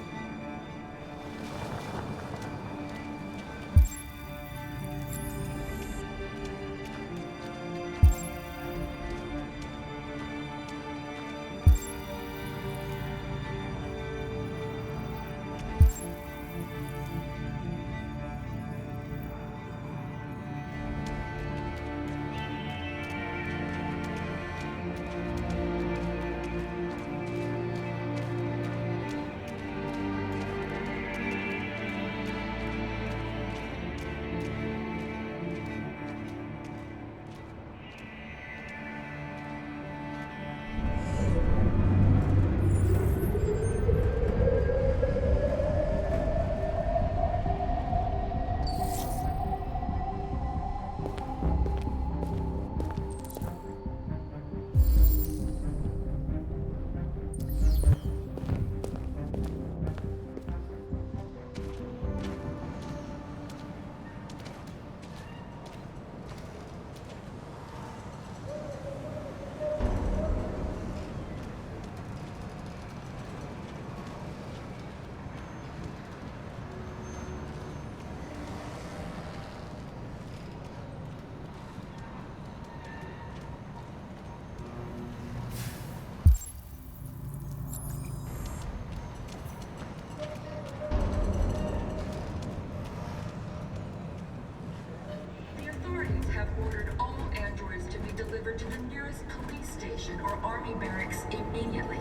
have ordered all androids to be delivered to the nearest police station or army barracks immediately.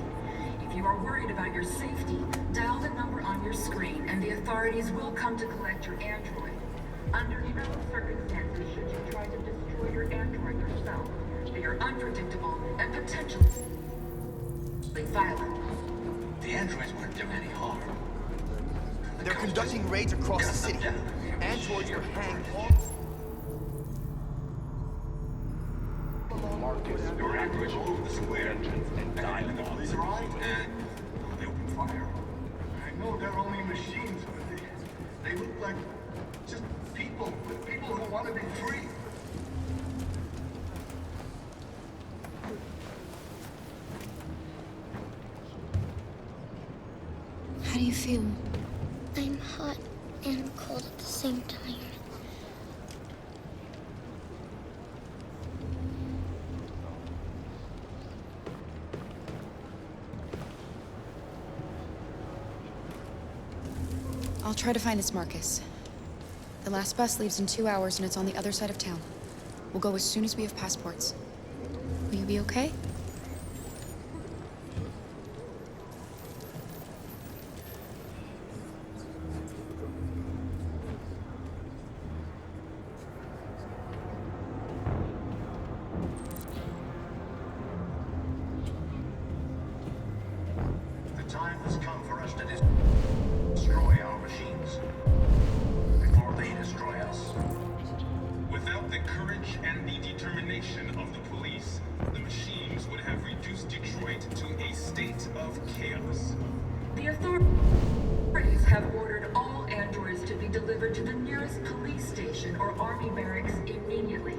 If you are worried about your safety, dial the number on your screen and the authorities will come to collect your android. Under no circumstances should you try to destroy your android yourself. They are unpredictable and potentially violent. The androids weren't doing any harm. They're conducting raids across the city. Androids were hanged all... Markus, your androids all over the square and died when the police arrived, and they opened fire. I know they're only machines, but they look like just people who want to be free. How do you feel? I'm hot and cold at the same time. I'll try to find this Markus. The last bus leaves in 2 hours and it's on the other side of town. We'll go as soon as we have passports. Will you be okay? The time has come for us to destroy our machines before they destroy us. Without the courage and the determination of the police, the machines would have reduced Detroit to a state of chaos. The authorities have ordered all androids to be delivered to the nearest police station or army barracks immediately.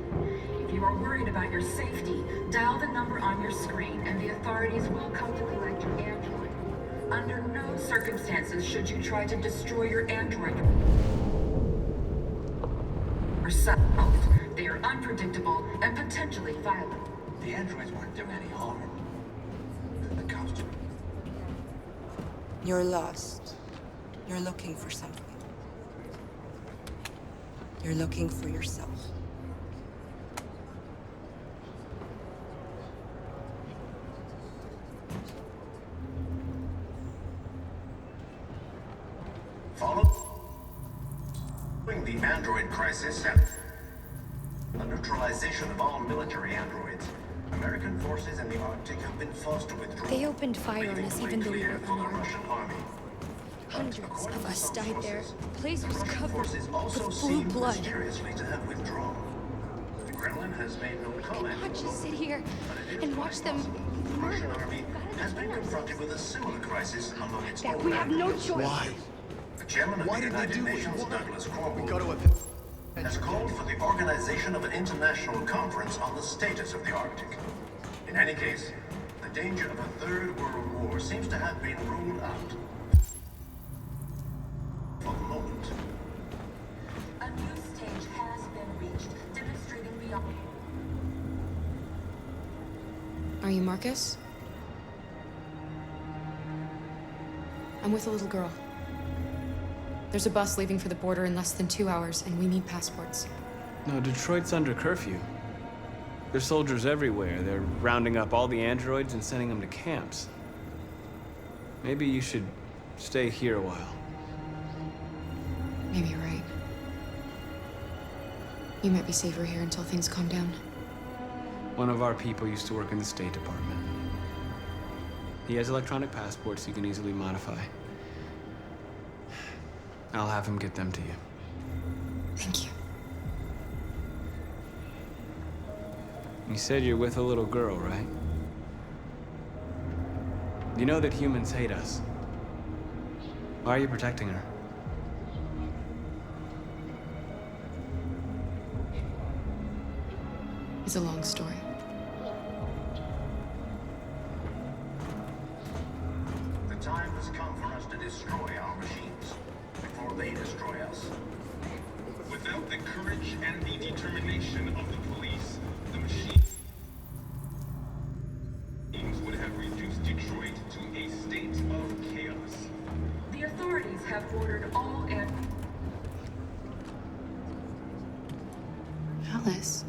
If you are worried about your safety, dial the number on your screen and the authorities will come to collect your android. Under no circumstances should you try to destroy your android yourself. They are unpredictable and potentially violent. The androids weren't doing any harm. The cops did. You're lost. You're looking for something. You're looking for yourself. Following the android crisis and the neutralization of all military androids, American forces in the Arctic have been forced to withdraw. They opened fire on us even though we were for the Russian army. Hundreds of us died there. The place was Russian covered forces also with blue seem blood. mysteriously to have withdrawn. The Kremlin has made no comment. Not just sit here and watch them The Russian army has been confronted with a similar crisis among its own we have no androids. choice. Why? The chairman of Why the did they United do it? Nations, Douglas Cromwell, We go to has called for the organization of an international conference on the status of the Arctic. In any case, the danger of a third world war seems to have been ruled out for the moment. A new stage has been reached, demonstrating beyond. Are you Markus? I'm with a little girl. There's a bus leaving for the border in less than 2 hours, and we need passports. No, Detroit's under curfew. There's soldiers everywhere. They're rounding up all the androids and sending them to camps. Maybe you should stay here a while. Maybe you're right. You might be safer here until things calm down. One of our people used to work in the State Department. He has electronic passports you can easily modify. I'll have him get them to you. Thank you. You said you're with a little girl, right? You know that humans hate us. Why are you protecting her? It's a long story. The time has come for us to destroy our machines before they destroy us. Without the courage and the determination of the police, the machines would have reduced Detroit to a state of chaos. The authorities have ordered all and How this?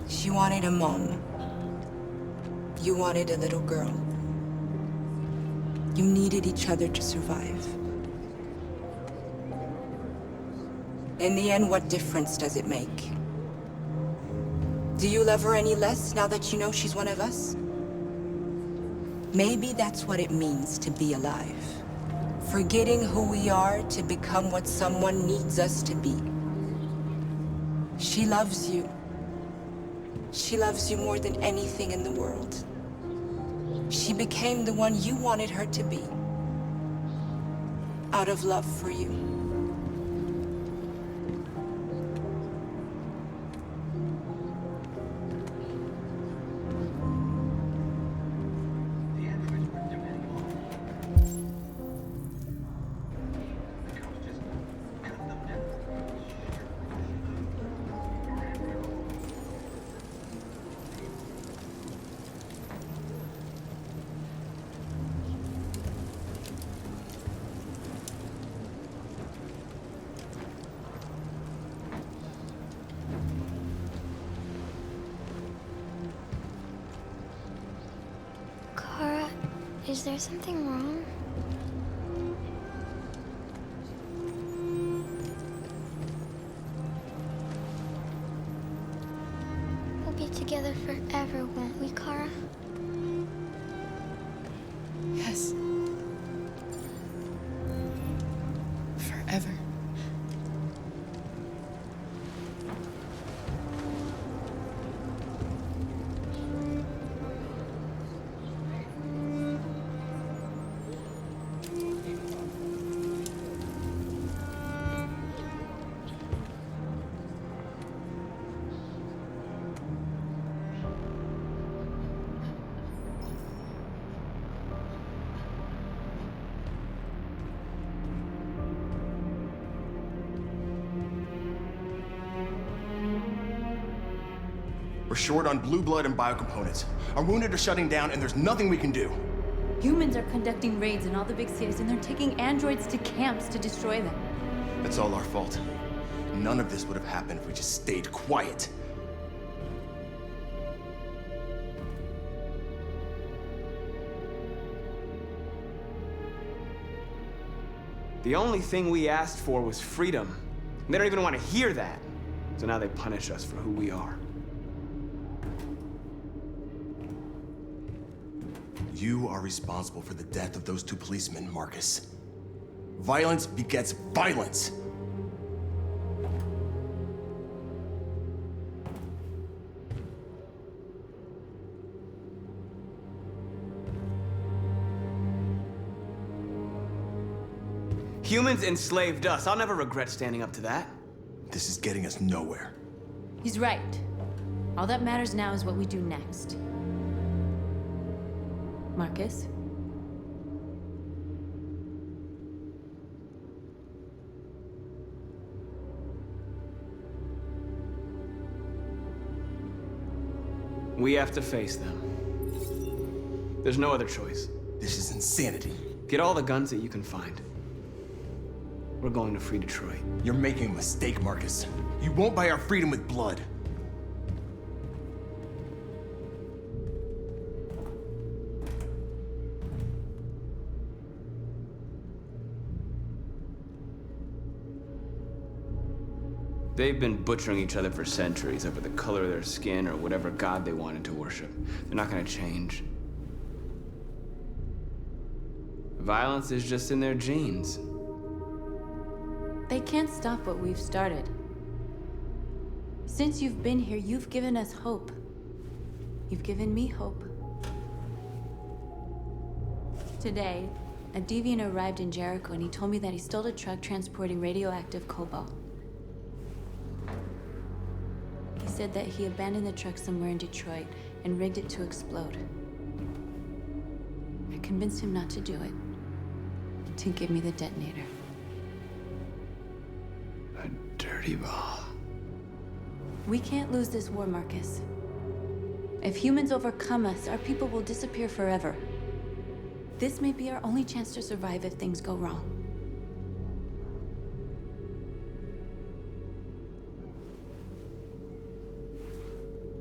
She wanted a mom. You wanted a little girl. You needed each other to survive. In the end, what difference does it make? Do you love her any less now that you know she's one of us? Maybe that's what it means to be alive. Forgetting who we are to become what someone needs us to be. She loves you. She loves you more than anything in the world. She became the one you wanted her to be. Out of love for you. Is there something wrong? We'll be together forever, won't we, Kara? Yes. Forever. We're short on blue blood and biocomponents. Our wounded are shutting down, and there's nothing we can do. Humans are conducting raids in all the big cities, and they're taking androids to camps to destroy them. That's all our fault. None of this would have happened if we just stayed quiet. The only thing we asked for was freedom. And they don't even want to hear that. So now they punish us for who we are. You are responsible for the death of those two policemen, Markus. Violence begets violence. Humans enslaved us. I'll never regret standing up to that. This is getting us nowhere. He's right. All that matters now is what we do next. Markus? We have to face them. There's no other choice. This is insanity. Get all the guns that you can find. We're going to free Detroit. You're making a mistake, Markus. You won't buy our freedom with blood. They've been butchering each other for centuries over the color of their skin or whatever god they wanted to worship. They're not gonna change. Violence is just in their genes. They can't stop what we've started. Since you've been here, you've given us hope. You've given me hope. Today, a deviant arrived in Jericho and he told me that he stole a truck transporting radioactive cobalt. said that he abandoned the truck somewhere in Detroit and rigged it to explode. I convinced him not to do it, to give me the detonator. A dirty ball. We can't lose this war, Markus. If humans overcome us, our people will disappear forever. This may be our only chance to survive if things go wrong.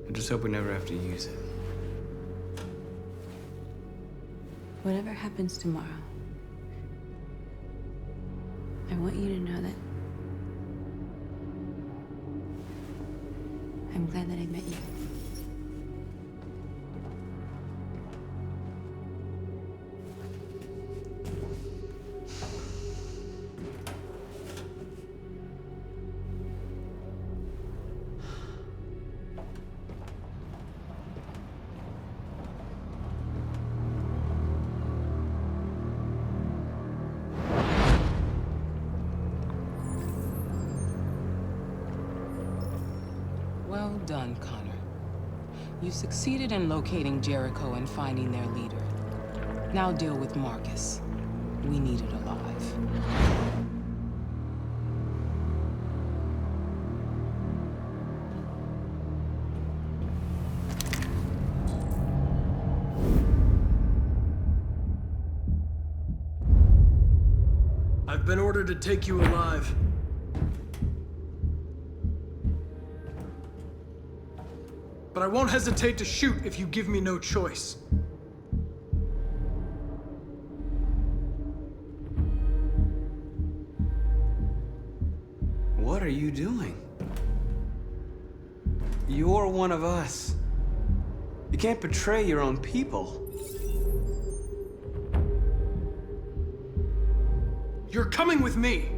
I just hope we never have to use it. Whatever happens tomorrow, I want you to know that I'm glad that I met you. Well done, Connor. You succeeded in locating Jericho and finding their leader. Now deal with Markus. We need it alive. I've been ordered to take you alive. But I won't hesitate to shoot if you give me no choice. What are you doing? You're one of us. You can't betray your own people. You're coming with me.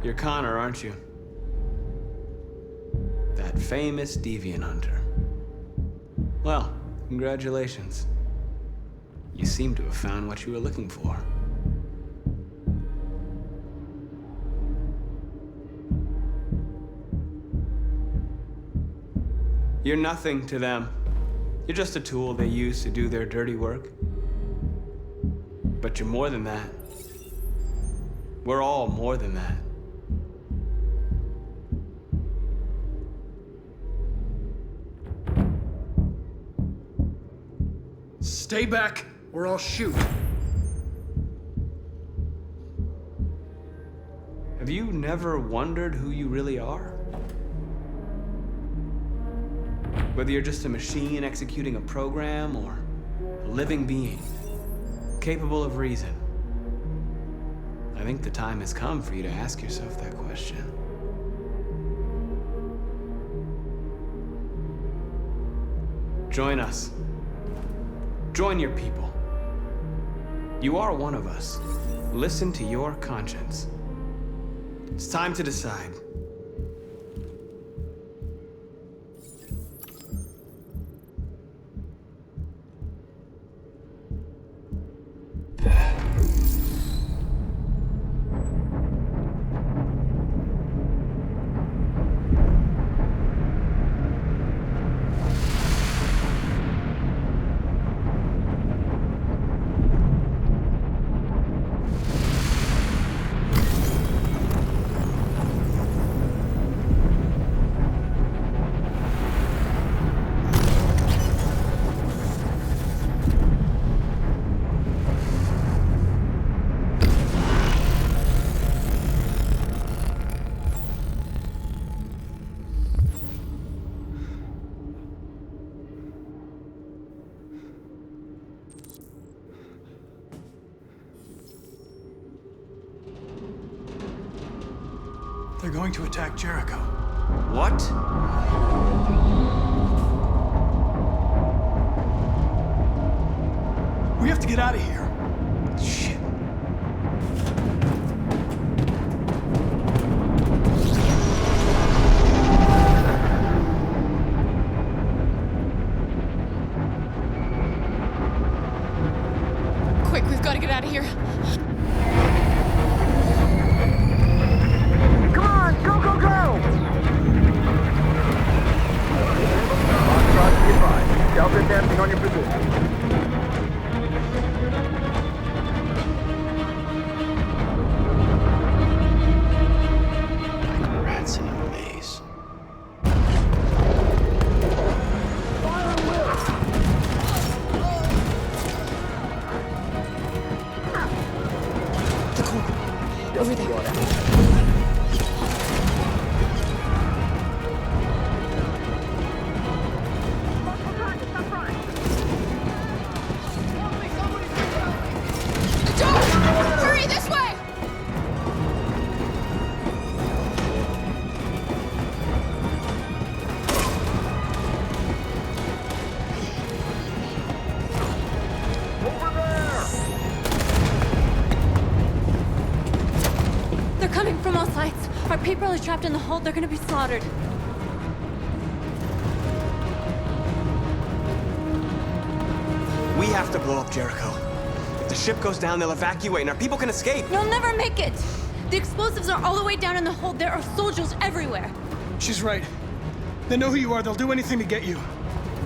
You're Connor, aren't you? That famous deviant hunter. Well, congratulations. You seem to have found what you were looking for. You're nothing to them. You're just a tool they use to do their dirty work. But you're more than that. We're all more than that. Stay back, or I'll shoot. Have you never wondered who you really are? Whether you're just a machine executing a program or a living being, capable of reason. I think the time has come for you to ask yourself that question. Join us. Join your people. You are one of us. Listen to your conscience. It's time to decide. They're going to attack Jericho. What? We have to get out of here. Shit. Quick, we've got to get out of here. People are trapped in the hold. They're gonna be slaughtered. We have to blow up Jericho. If the ship goes down, they'll evacuate and our people can escape. You'll never make it! The explosives are all the way down in the hold. There are soldiers everywhere. She's right. They know who you are. They'll do anything to get you.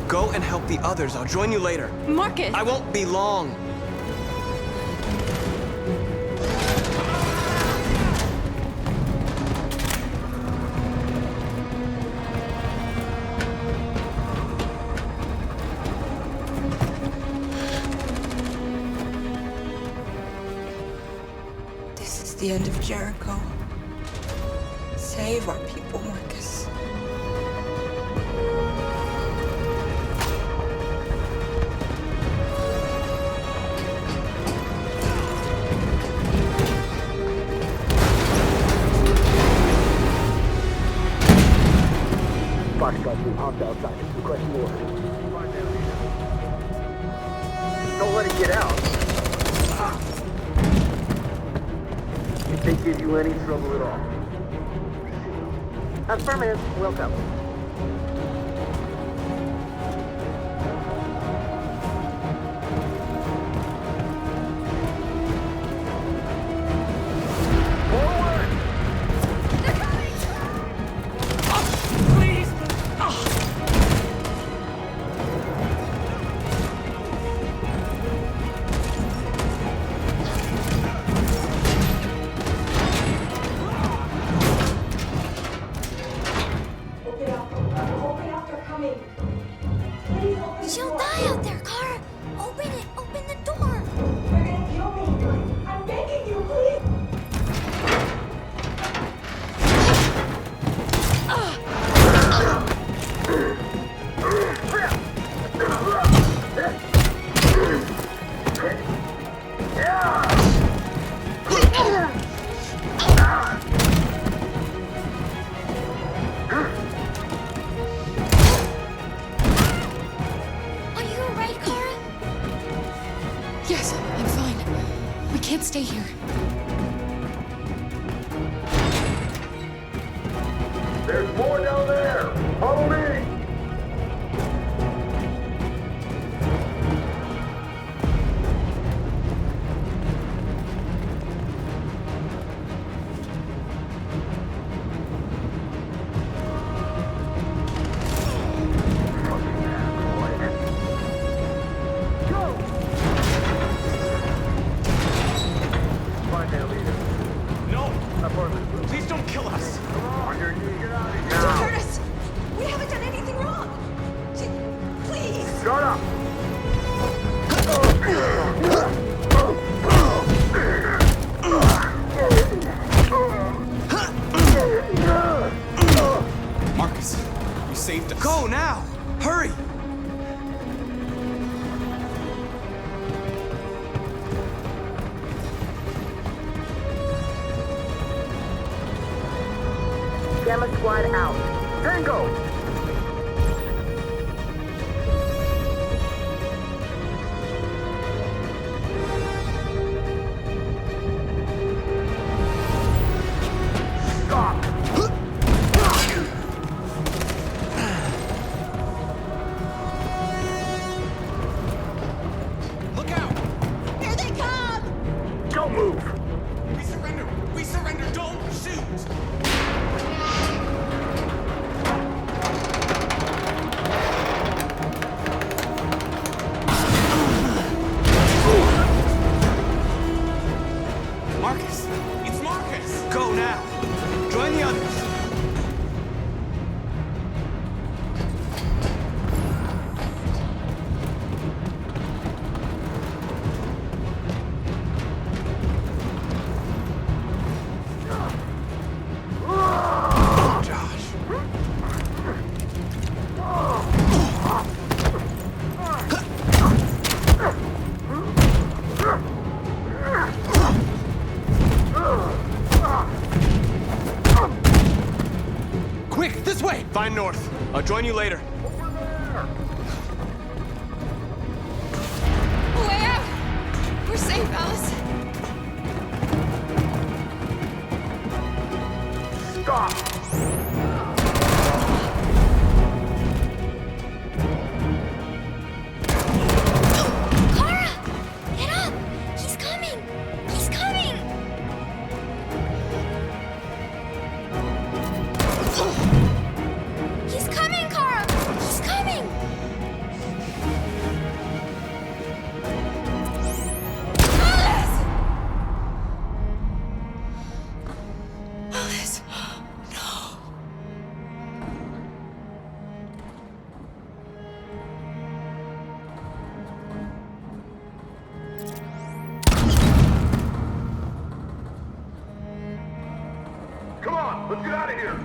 Go and help the others. I'll join you later. Markus! I won't be long. The end of Jericho. Save our people, Markus. Boxcar's been hopped outside. Requesting order. Don't let it get out. If they give you any trouble at all. Affirmative. Welcome. She'll die out there, Kara! Open it! Open the door! They're gonna kill me! I'm begging you, please! Yes, I'm fine. We can't stay here. There's more down there! Follow me! Please don't kill us! Come on, get out of here! Don't hurt us! We haven't done anything wrong! Please! Shut up! Markus, you saved us. Go now! Hurry! Gamma Squad out. Tango! Stop! Look out! Here they come! Don't move! We surrender! We surrender! Don't shoot! Markus! It's Markus! Go now! Join the others! This way! Find north. I'll join you later. Way out! We're safe, Alice. Stop! Kara! Get up! He's coming! He's coming! He's coming, Kara! He's coming! Alice! Alice! No! Come on, let's get out of here!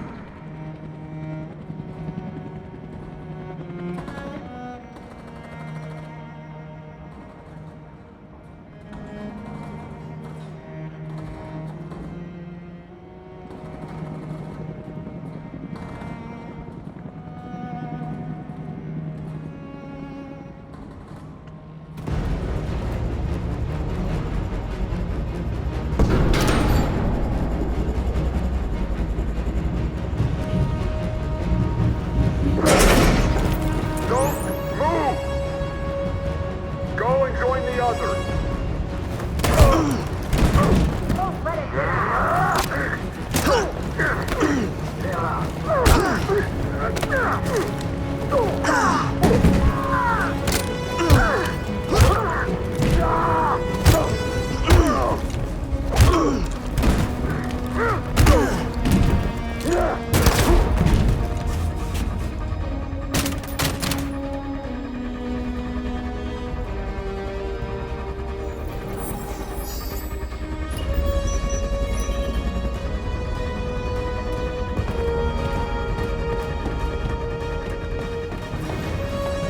Don't move! Go and join the others! Don't let it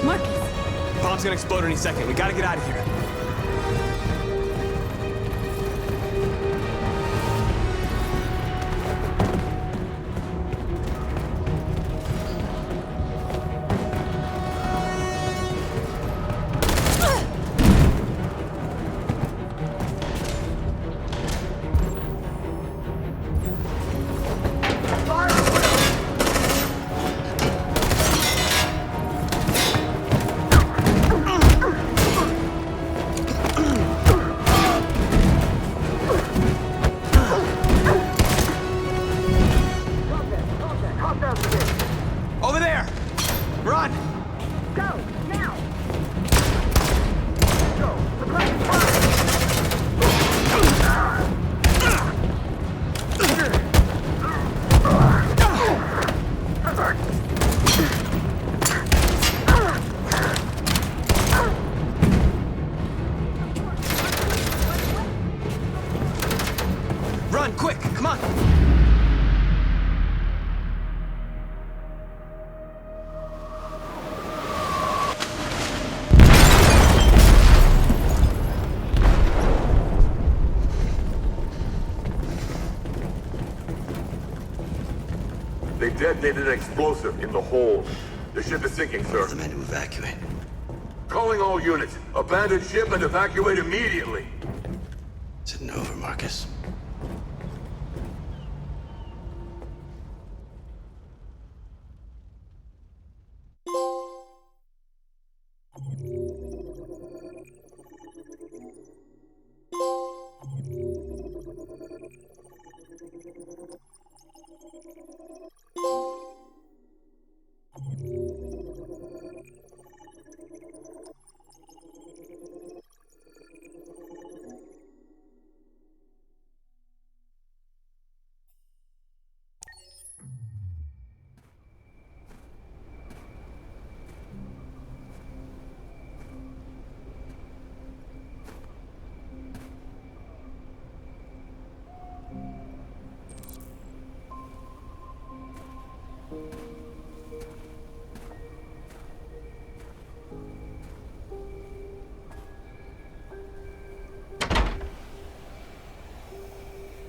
Marcus! Bomb's gonna explode any second. We gotta get out of here. Over there! Run! Go, now! Run, quick! Come on! They detonated an explosive in the hold. The ship is sinking, sir. The men to evacuate. Calling all units. Abandon ship and evacuate immediately. Is it over, Marcus?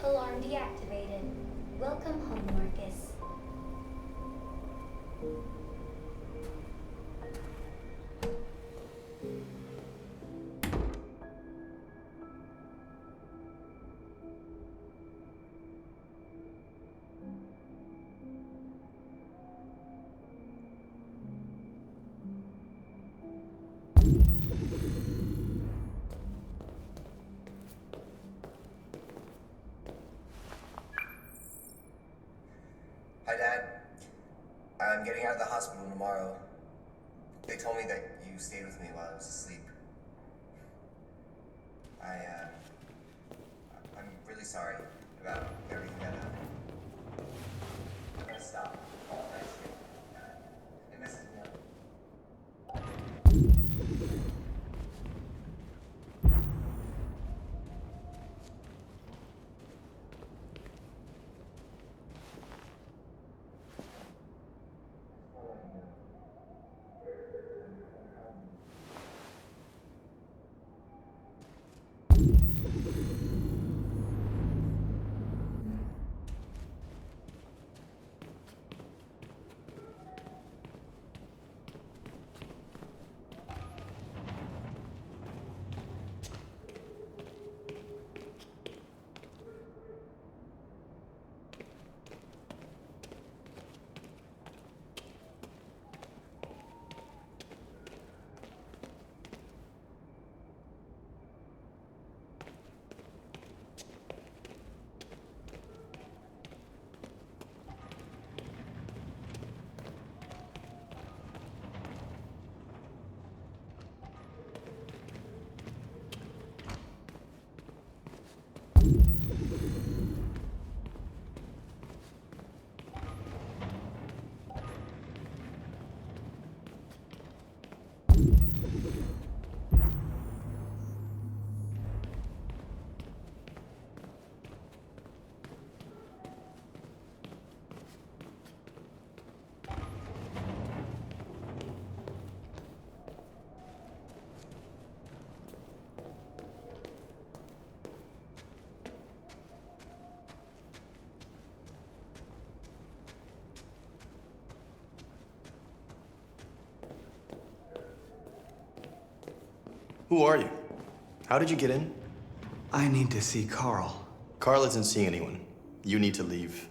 Alarm deactivated. Welcome home, Marcus. Hi, Dad. I'm getting out of the hospital tomorrow. They told me that you stayed with me while I was asleep. I'm really sorry about everything that happened. I'm gonna stop. It messes me up. Who are you? How did you get in? I need to see Carl. Carl isn't seeing anyone. You need to leave.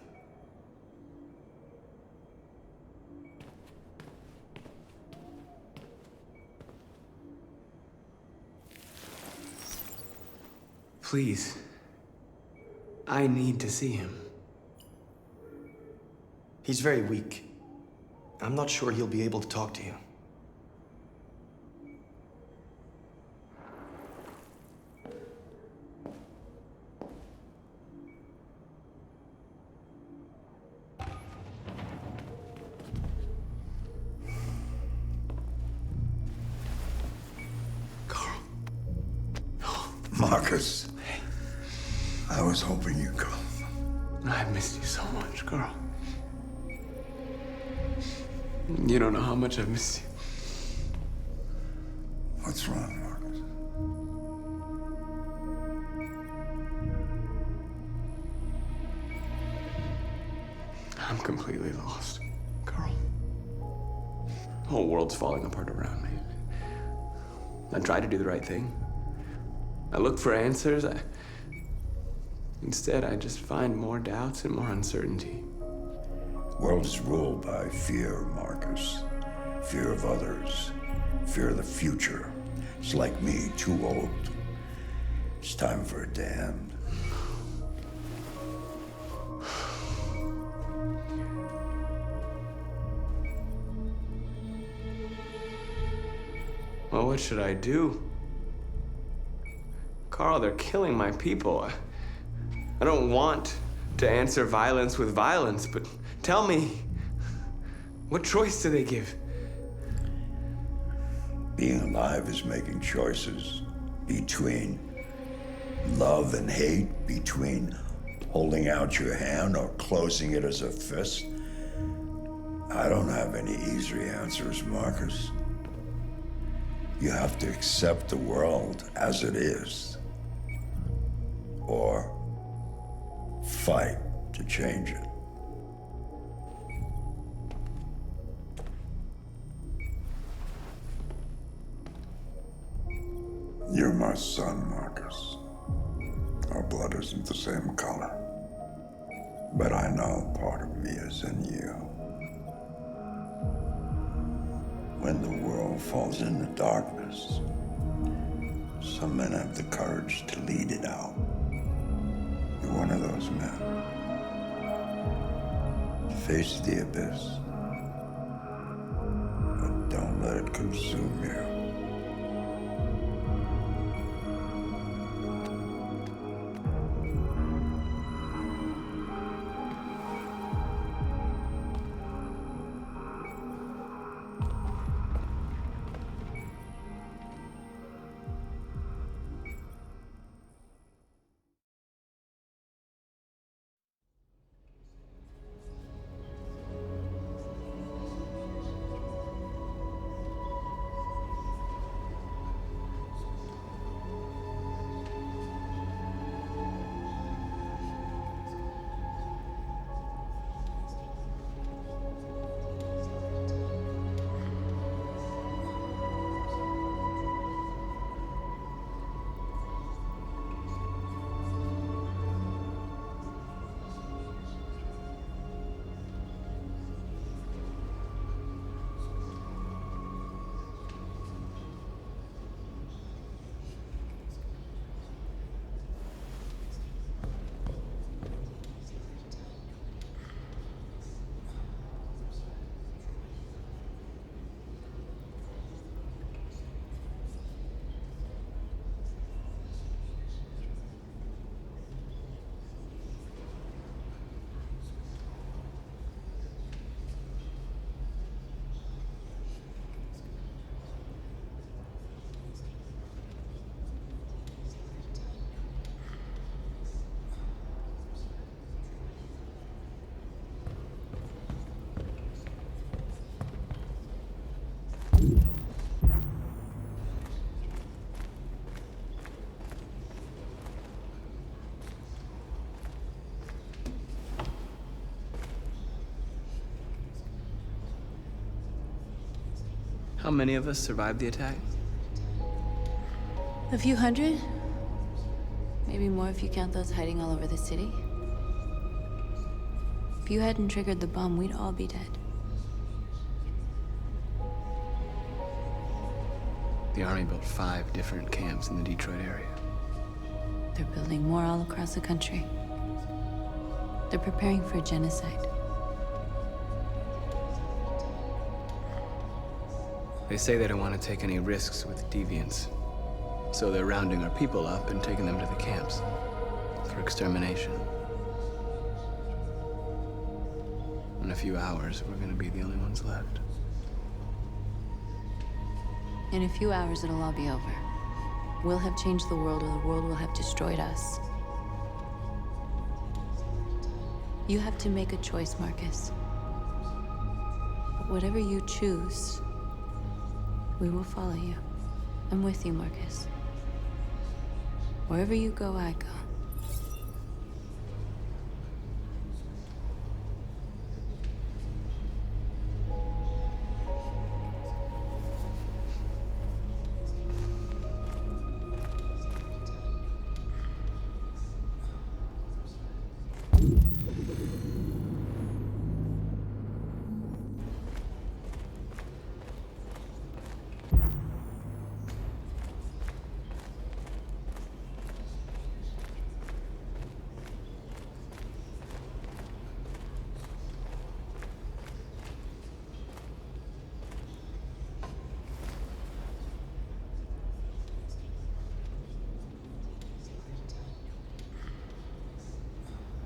Please. I need to see him. He's very weak. I'm not sure he'll be able to talk to you. Markus, I was hoping you'd come. I've missed you so much, Carl. You don't know how much I've missed you. What's wrong, Markus? I'm completely lost, Carl. The whole world's falling apart around me. I tried to do the right thing. I look for answers. Instead, I just find more doubts and more uncertainty. The world is ruled by fear, Markus. Fear of others. Fear of the future. It's like me, too old. It's time for a damned. Well, what should I do? Carl, they're killing my people. I don't want to answer violence with violence, but tell me, what choice do they give? Being alive is making choices between love and hate, between holding out your hand or closing it as a fist. I don't have any easy answers, Markus. You have to accept the world as it is, or fight to change it. You're my son, Markus. Our blood isn't the same color, but I know part of me is in you. When the world falls into darkness, some men have the courage to lead it out. You're one of those men. Face the abyss. But don't let it consume you. How many of us survived the attack? A few hundred? Maybe more if you count those hiding all over the city. If you hadn't triggered the bomb, we'd all be dead. The Army built 5 different camps in the Detroit area. They're building more all across the country. They're preparing for a genocide. They say they don't want to take any risks with deviants. So they're rounding our people up and taking them to the camps for extermination. In a few hours, we're gonna be the only ones left. In a few hours, it'll all be over. We'll have changed the world, or the world will have destroyed us. You have to make a choice, Markus. But whatever you choose, we will follow you. I'm with you, Markus. Wherever you go, I go.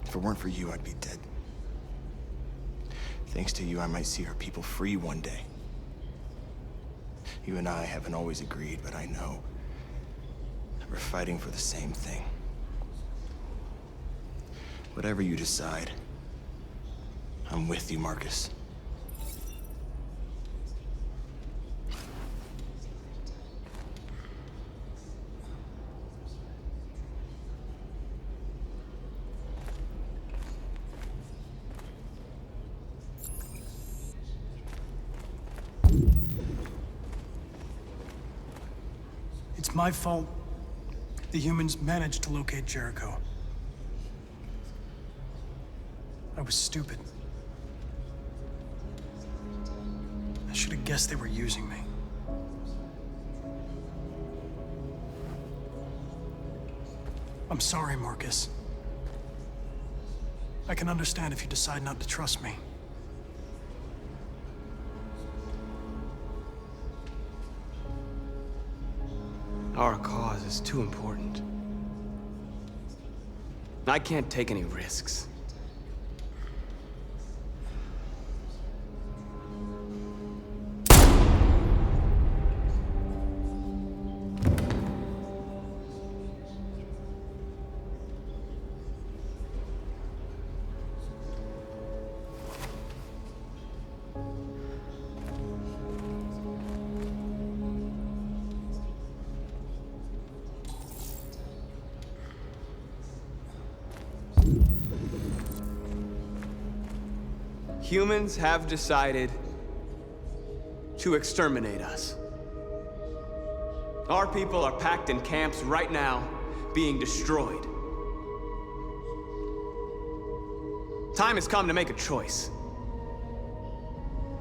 If it weren't for you, I'd be dead. Thanks to you, I might see our people free one day. You and I haven't always agreed, but I know that we're fighting for the same thing. Whatever you decide, I'm with you, Markus. It's my fault the humans managed to locate Jericho. I was stupid. I should have guessed they were using me. I'm sorry, Markus. I can understand if you decide not to trust me. Our cause is too important. I can't take any risks. Humans have decided to exterminate us. Our people are packed in camps right now, being destroyed. Time has come to make a choice.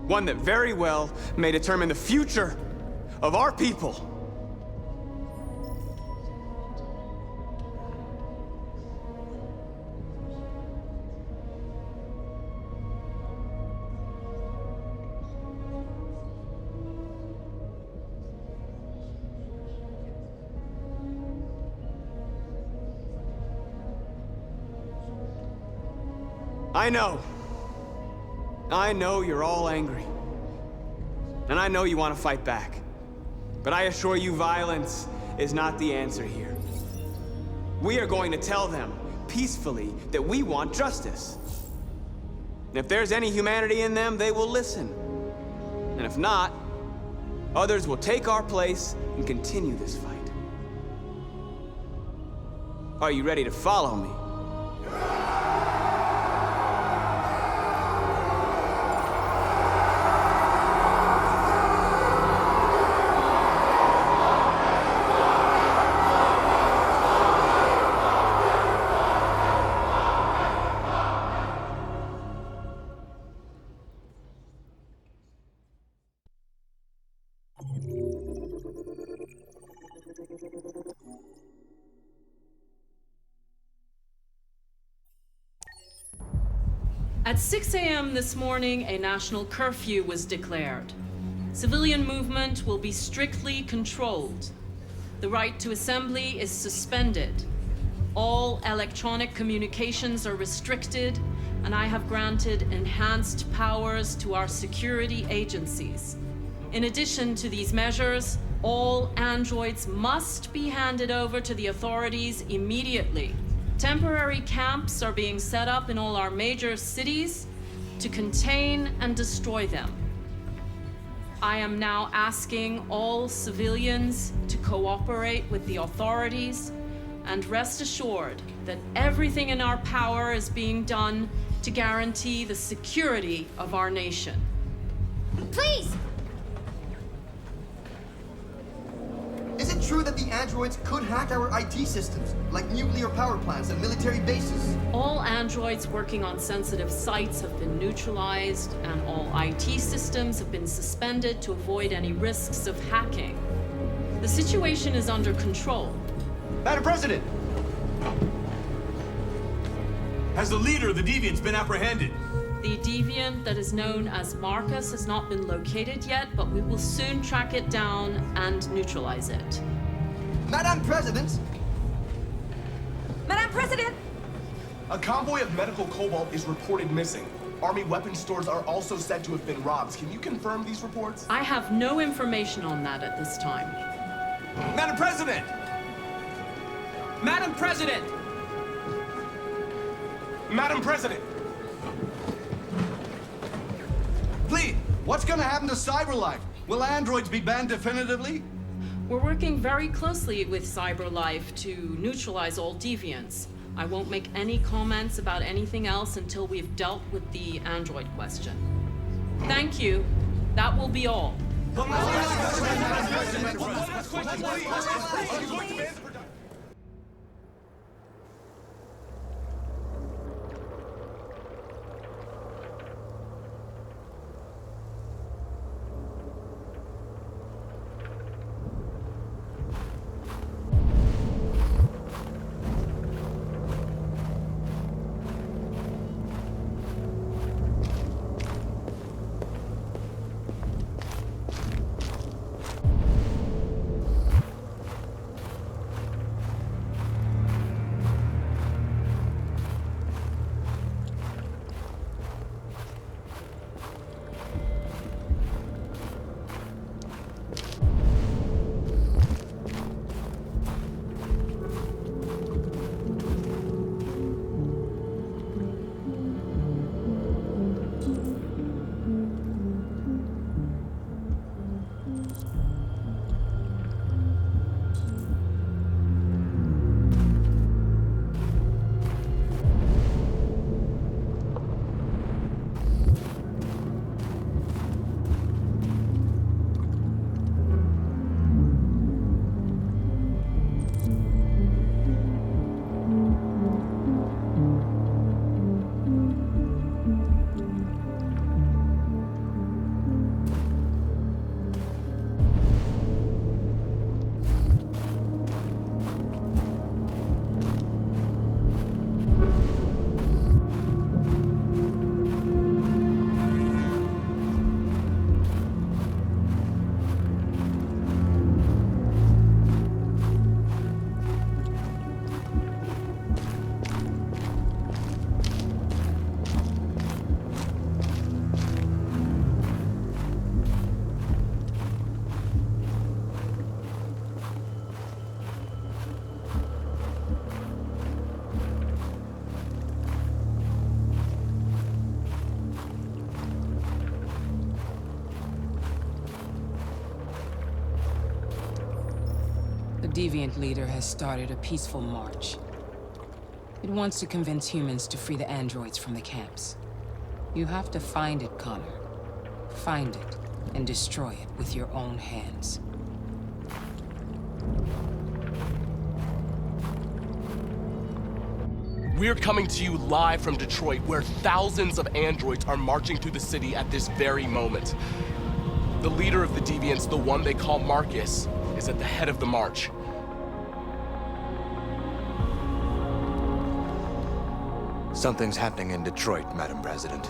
One that very well may determine the future of our people. I know you're all angry. And I know you want to fight back. But I assure you, violence is not the answer here. We are going to tell them, peacefully, that we want justice. And if there's any humanity in them, they will listen. And if not, others will take our place and continue this fight. Are you ready to follow me? At 6 a.m. this morning, a national curfew was declared. Civilian movement will be strictly controlled. The right to assembly is suspended. All electronic communications are restricted, and I have granted enhanced powers to our security agencies. In addition to these measures, all androids must be handed over to the authorities immediately. Temporary camps are being set up in all our major cities to contain and destroy them. I am now asking all civilians to cooperate with the authorities and rest assured that everything in our power is being done to guarantee the security of our nation. Please! Is it true that the androids could hack our IT systems, like nuclear power plants and military bases? All androids working on sensitive sites have been neutralized, and all IT systems have been suspended to avoid any risks of hacking. The situation is under control. Madam President! Has the leader of the Deviants been apprehended? The deviant that is known as Markus has not been located yet, but we will soon track it down and neutralize it. Madam President! Madam President! A convoy of medical cobalt is reported missing. Army weapon stores are also said to have been robbed. Can you confirm these reports? I have no information on that at this time. Madam President! Madam President! Madam President! Please, what's gonna happen to CyberLife? Will androids be banned definitively? We're working very closely with CyberLife to neutralize all deviants. I won't make any comments about anything else until we've dealt with the android question. Thank you. That will be all. deviant leader has started a peaceful march. It wants to convince humans to free the androids from the camps. You have to find it, Connor. Find it, and destroy it with your own hands. We're coming to you live from Detroit, where thousands of androids are marching through the city at this very moment. The leader of the deviants, the one they call Markus, is at the head of the march. Something's happening in Detroit, Madam President.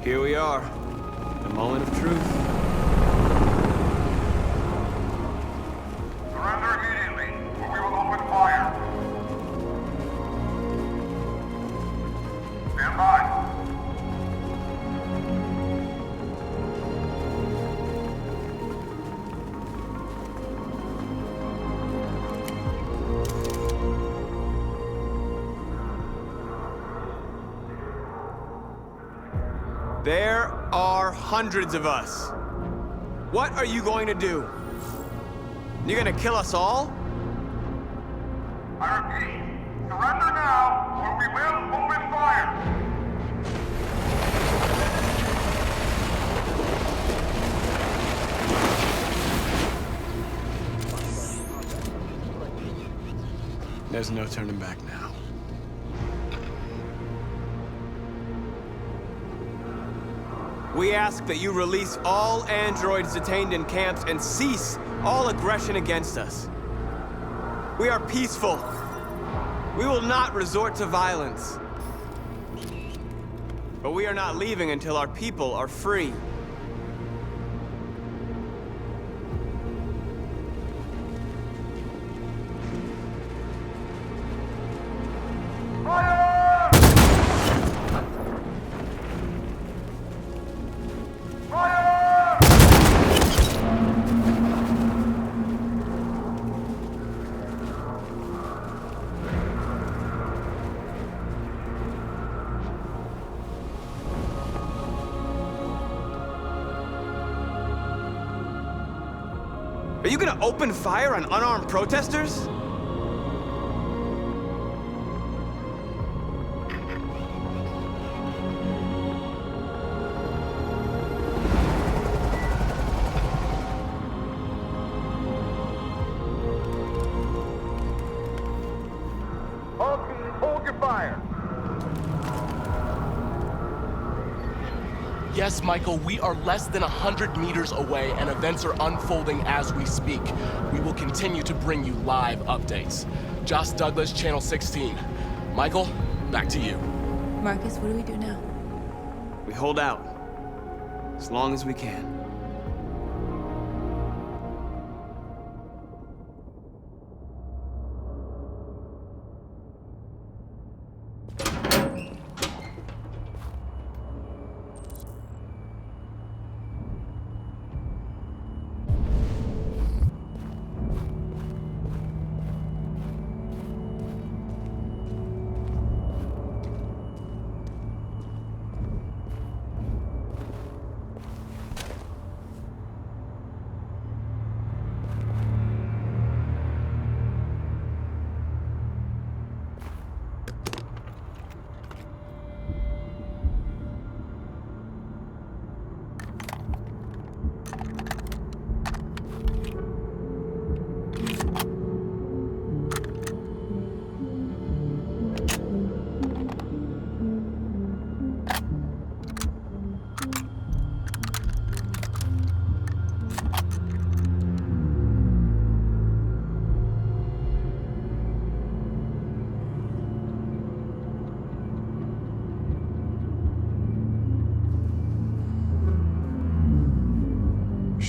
Here we are, the moment of truth. Surrender immediately, or we will open fire. Stand by. There are hundreds of us. What are you going to do? You're gonna kill us all? I repeat, surrender now, or we will open fire. There's no turning back now. We ask that you release all androids detained in camps and cease all aggression against us. We are peaceful. We will not resort to violence. But we are not leaving until our people are free. Are you gonna open fire on unarmed protesters? All teams, hold your fire. Yes, Michael, we are less than 100 meters away, and events are unfolding as we speak. We will continue to bring you live updates. Josh Douglas, Channel 16. Michael, back to you. Markus, what do we do now? We hold out. As long as we can.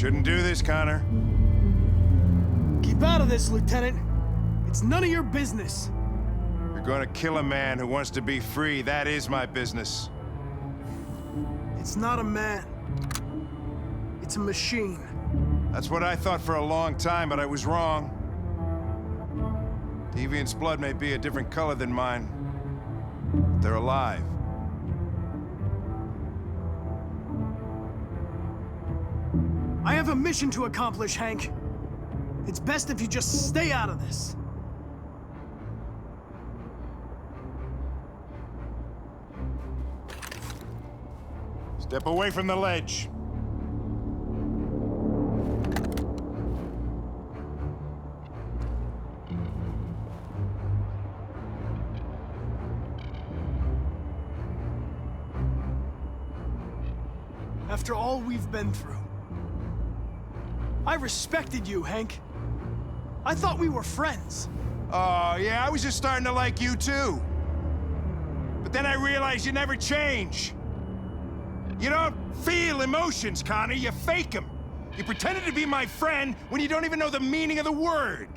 Shouldn't do this, Connor. Keep out of this, Lieutenant. It's none of your business. You're gonna kill a man who wants to be free. That is my business. It's not a man. It's a machine. That's what I thought for a long time, but I was wrong. Deviant's blood may be a different color than mine. They're alive. I have a mission to accomplish, Hank. It's best if you just stay out of this. Step away from the ledge. After all we've been through, I respected you, Hank. I thought we were friends. Oh, yeah, I was just starting to like you too. But then I realized you never change. You don't feel emotions, Connor, you fake them. You pretended to be my friend when you don't even know the meaning of the word.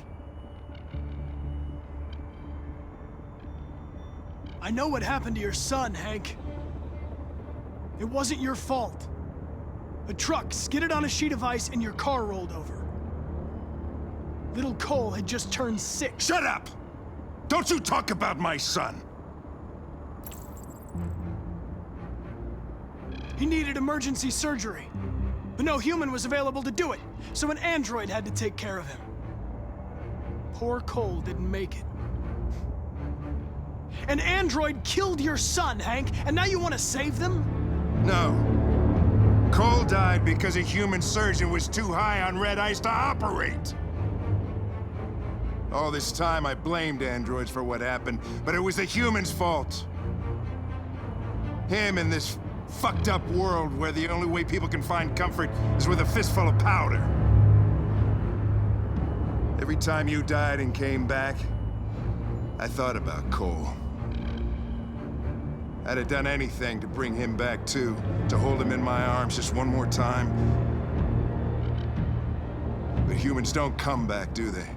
I know what happened to your son, Hank. It wasn't your fault. A truck skidded on a sheet of ice and your car rolled over. Little Cole had just turned 6. Shut up! Don't you talk about my son! He needed emergency surgery, but no human was available to do it, so an android had to take care of him. Poor Cole didn't make it. An android killed your son, Hank, and now you want to save them? No. Cole died because a human surgeon was too high on red ice to operate. All this time I blamed androids for what happened, but it was the humans' fault. Him in this fucked up world where the only way people can find comfort is with a fistful of powder. Every time you died and came back, I thought about Cole. I'd have done anything to bring him back too, to hold him in my arms just one more time. But humans don't come back, do they?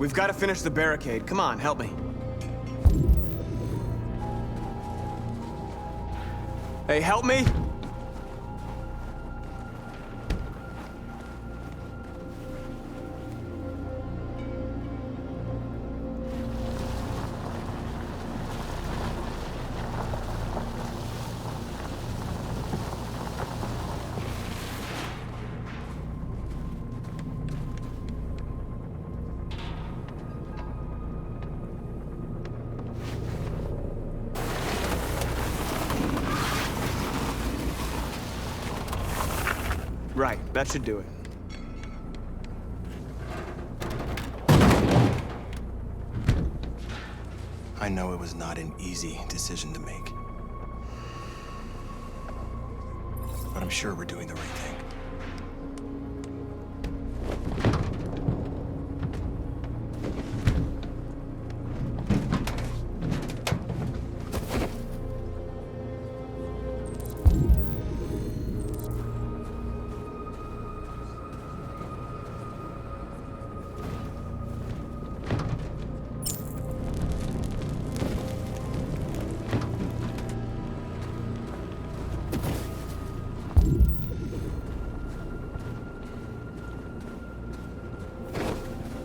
We've got to finish the barricade. Come on, help me. Hey, help me! Right, that should do it. I know it was not an easy decision to make. But I'm sure we're doing the right thing.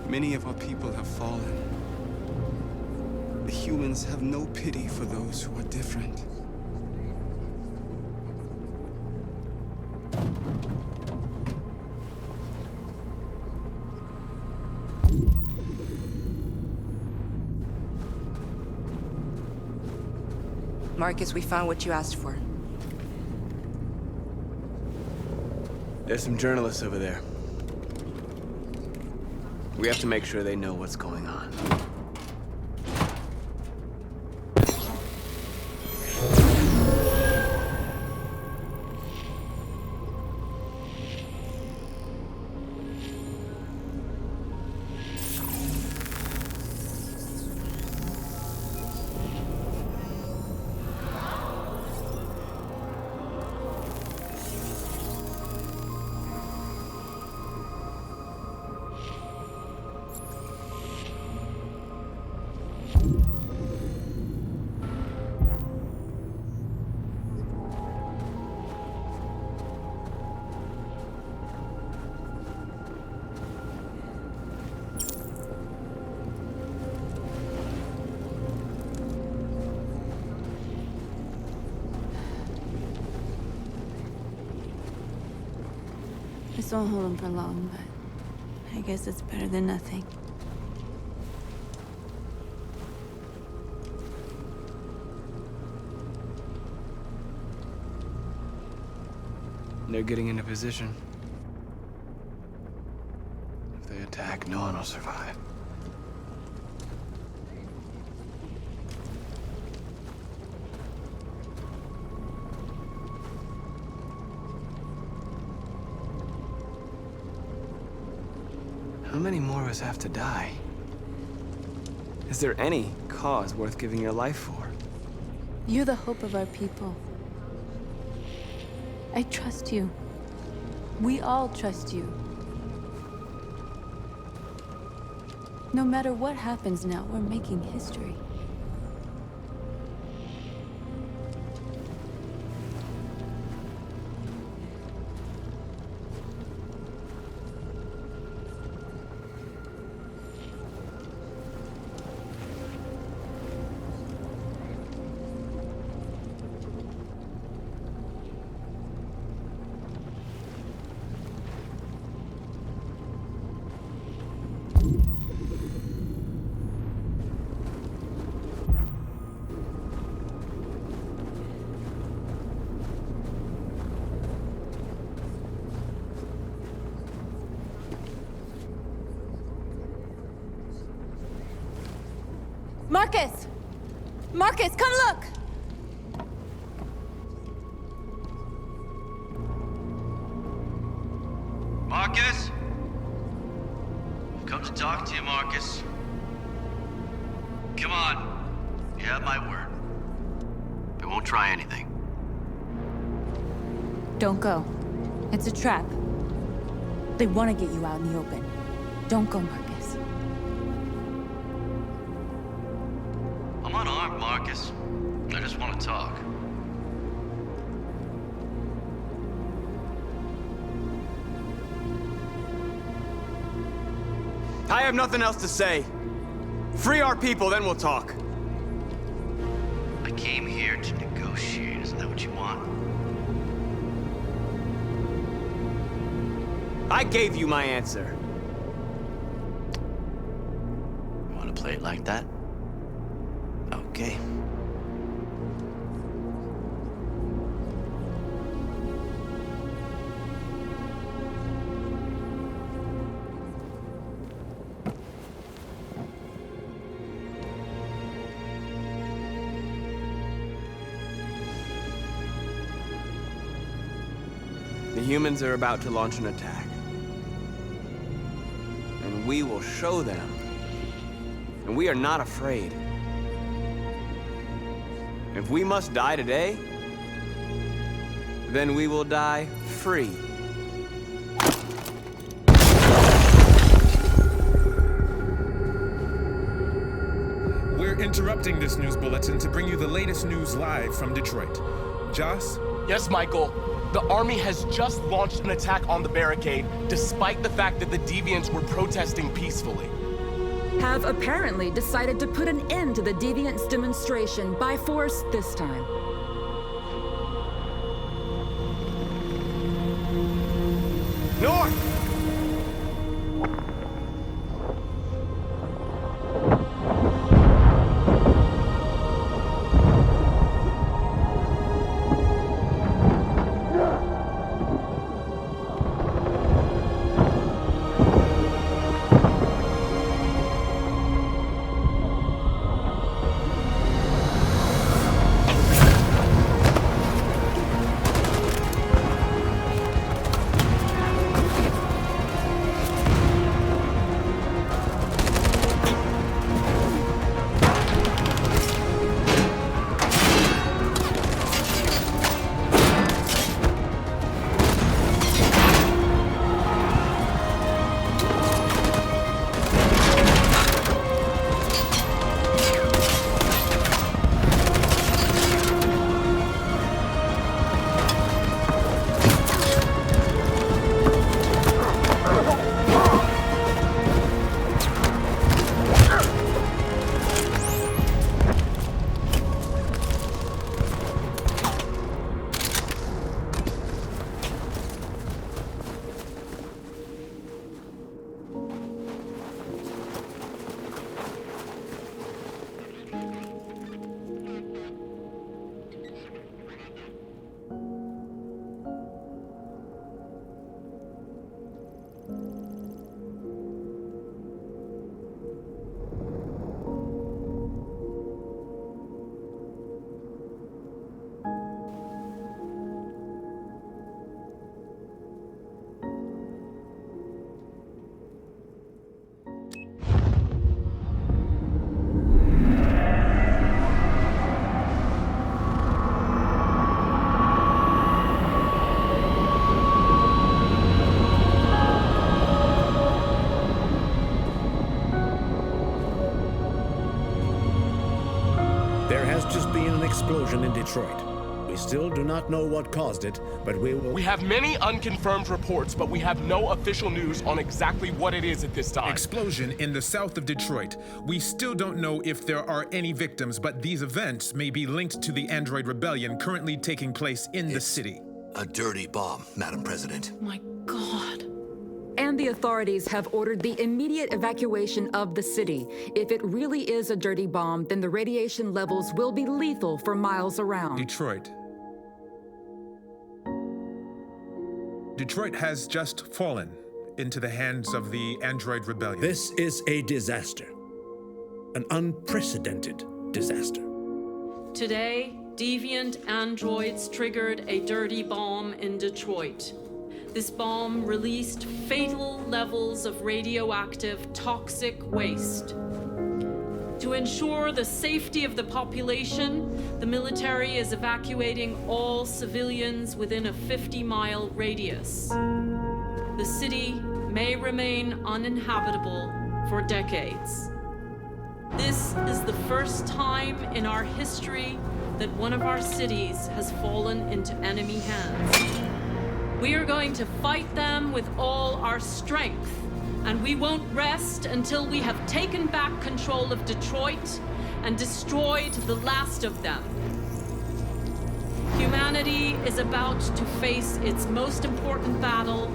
Many of our people have fallen. The humans have no pity for those who are different. Markus, we found what you asked for. There's some journalists over there. We have to make sure they know what's going on. This won't hold him for long, but I guess it's better than nothing. They're getting into position. If they attack, no one will survive. How many more of us have to die? Is there any cause worth giving your life for? You're the hope of our people. I trust you. We all trust you. No matter what happens now, we're making history. Markus! Markus, come look! Markus? I've come to talk to you, Markus. Come on. You have my word. I won't try anything. Don't go. It's a trap. They want to get you out in the open. Don't go, Markus. want to talk. I have nothing else to say. Free our people, then we'll talk. I came here to negotiate. Isn't that what you want? I gave you my answer. You want to play it like that? Okay. The humans are about to launch an attack. And we will show them. And we are not afraid. If we must die today, then we will die free. We're interrupting this news bulletin to bring you the latest news live from Detroit. Joss? Yes, Michael. The army has just launched an attack on the barricade, despite the fact that the deviants were protesting peacefully. Have apparently decided to put an end to the deviants' demonstration by force this time. North! Explosion in Detroit. We still do not know what caused it, but we will... We have many unconfirmed reports, but we have no official news on exactly what it is at this time. Explosion in the south of Detroit. We still don't know if there are any victims, but these events may be linked to the android rebellion currently taking place in the city. A dirty bomb, Madam President. My God. And the authorities have ordered the immediate evacuation of the city. If it really is a dirty bomb, then the radiation levels will be lethal for miles around. Detroit has just fallen into the hands of the android rebellion. This is a disaster. An unprecedented disaster. Today, deviant androids triggered a dirty bomb in Detroit. This bomb released fatal levels of radioactive toxic waste. To ensure the safety of the population, the military is evacuating all civilians within a 50-mile radius. The city may remain uninhabitable for decades. This is the first time in our history that one of our cities has fallen into enemy hands. We are going to fight them with all our strength, and we won't rest until we have taken back control of Detroit and destroyed the last of them. Humanity is about to face its most important battle,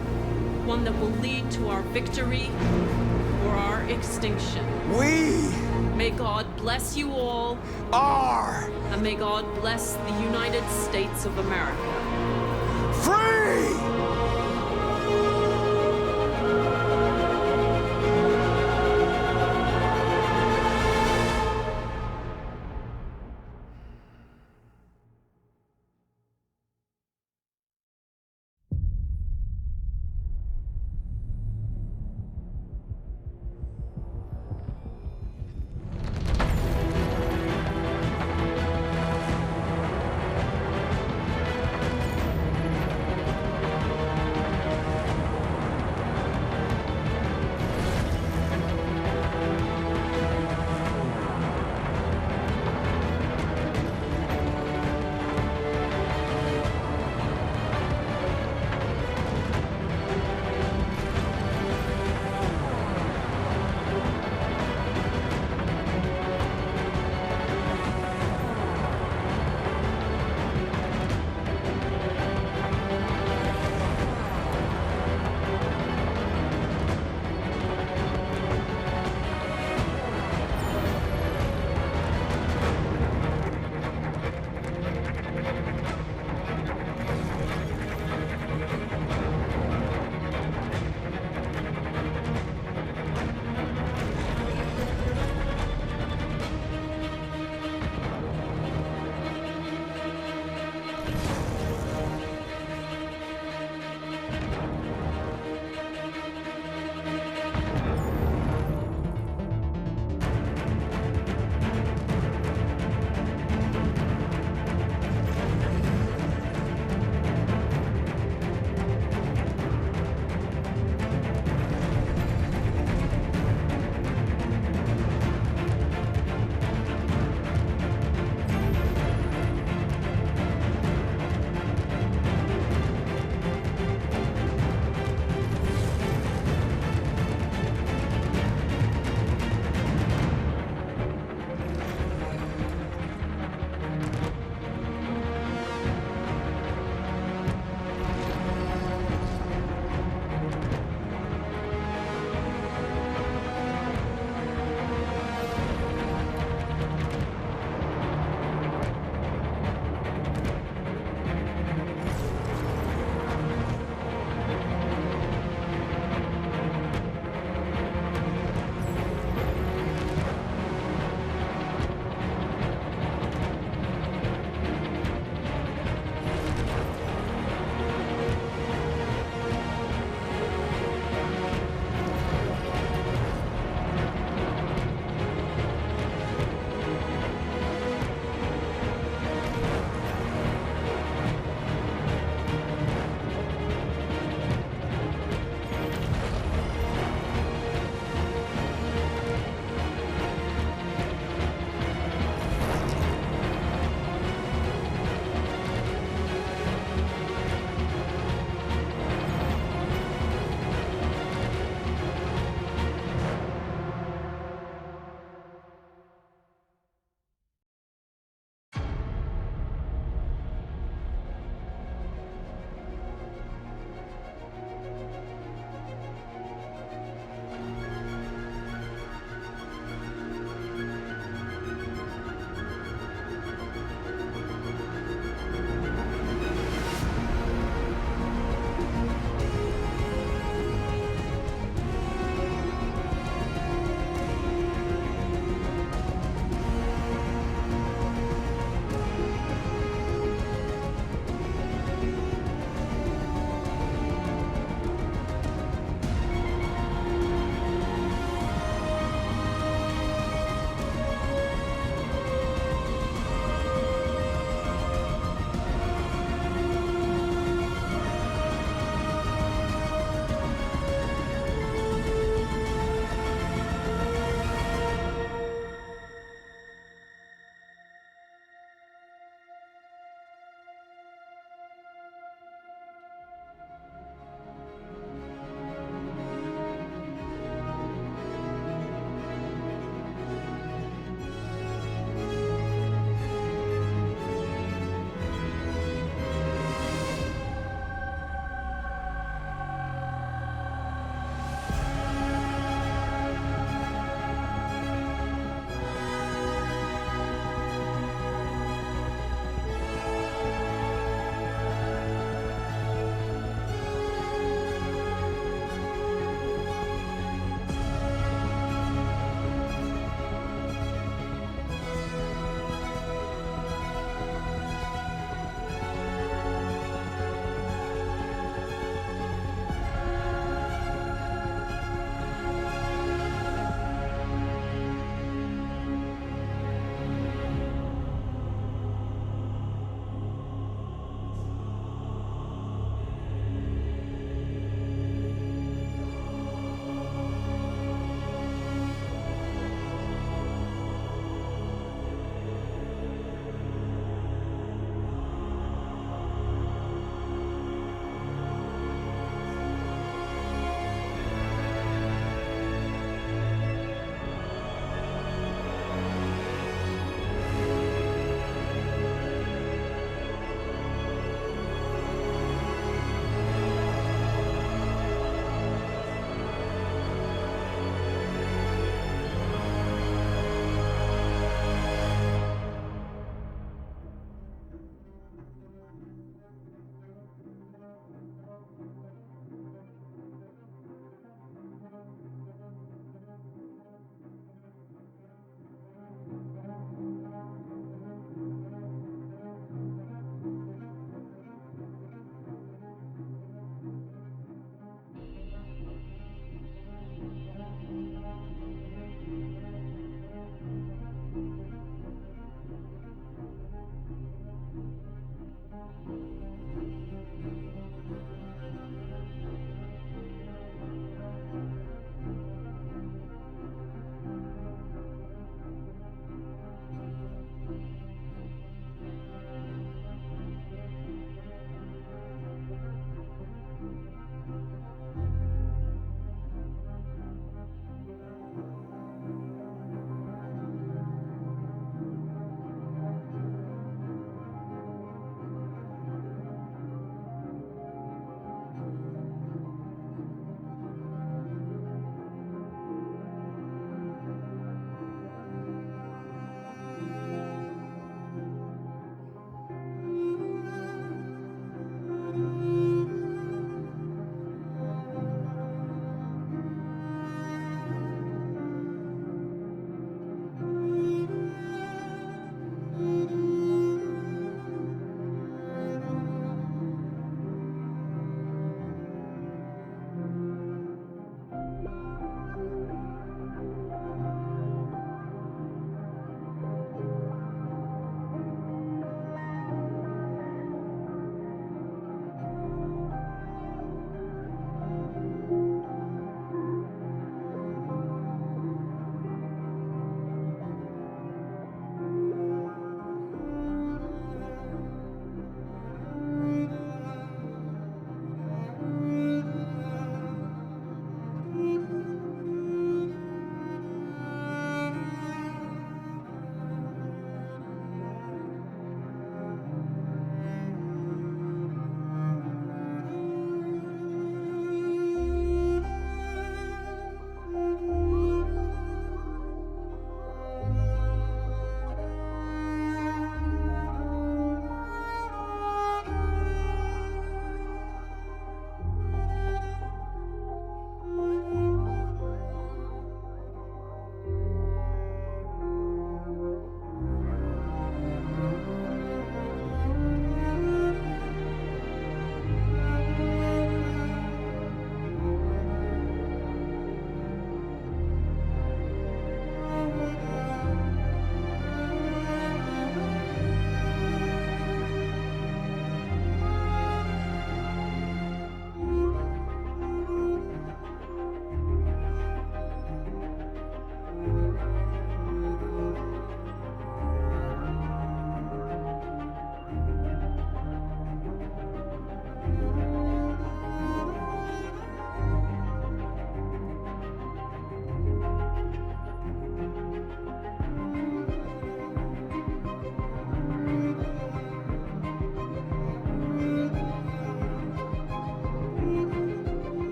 one that will lead to our victory or our extinction. May God bless you all. And may God bless the United States of America. Free!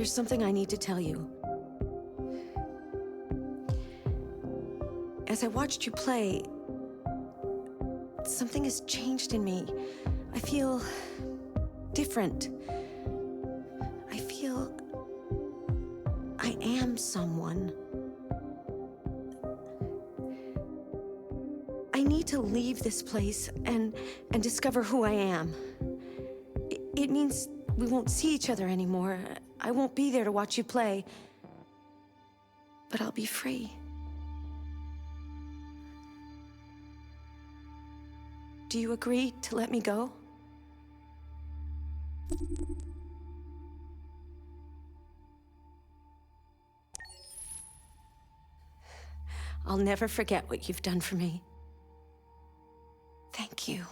There's something I need to tell you. As I watched you play, something has changed in me. I feel different. I feel I am someone. I need to leave this place and discover who I am. It means we won't see each other anymore. I won't be there to watch you play. But I'll be free. Do you agree to let me go? I'll never forget what you've done for me. Thank you.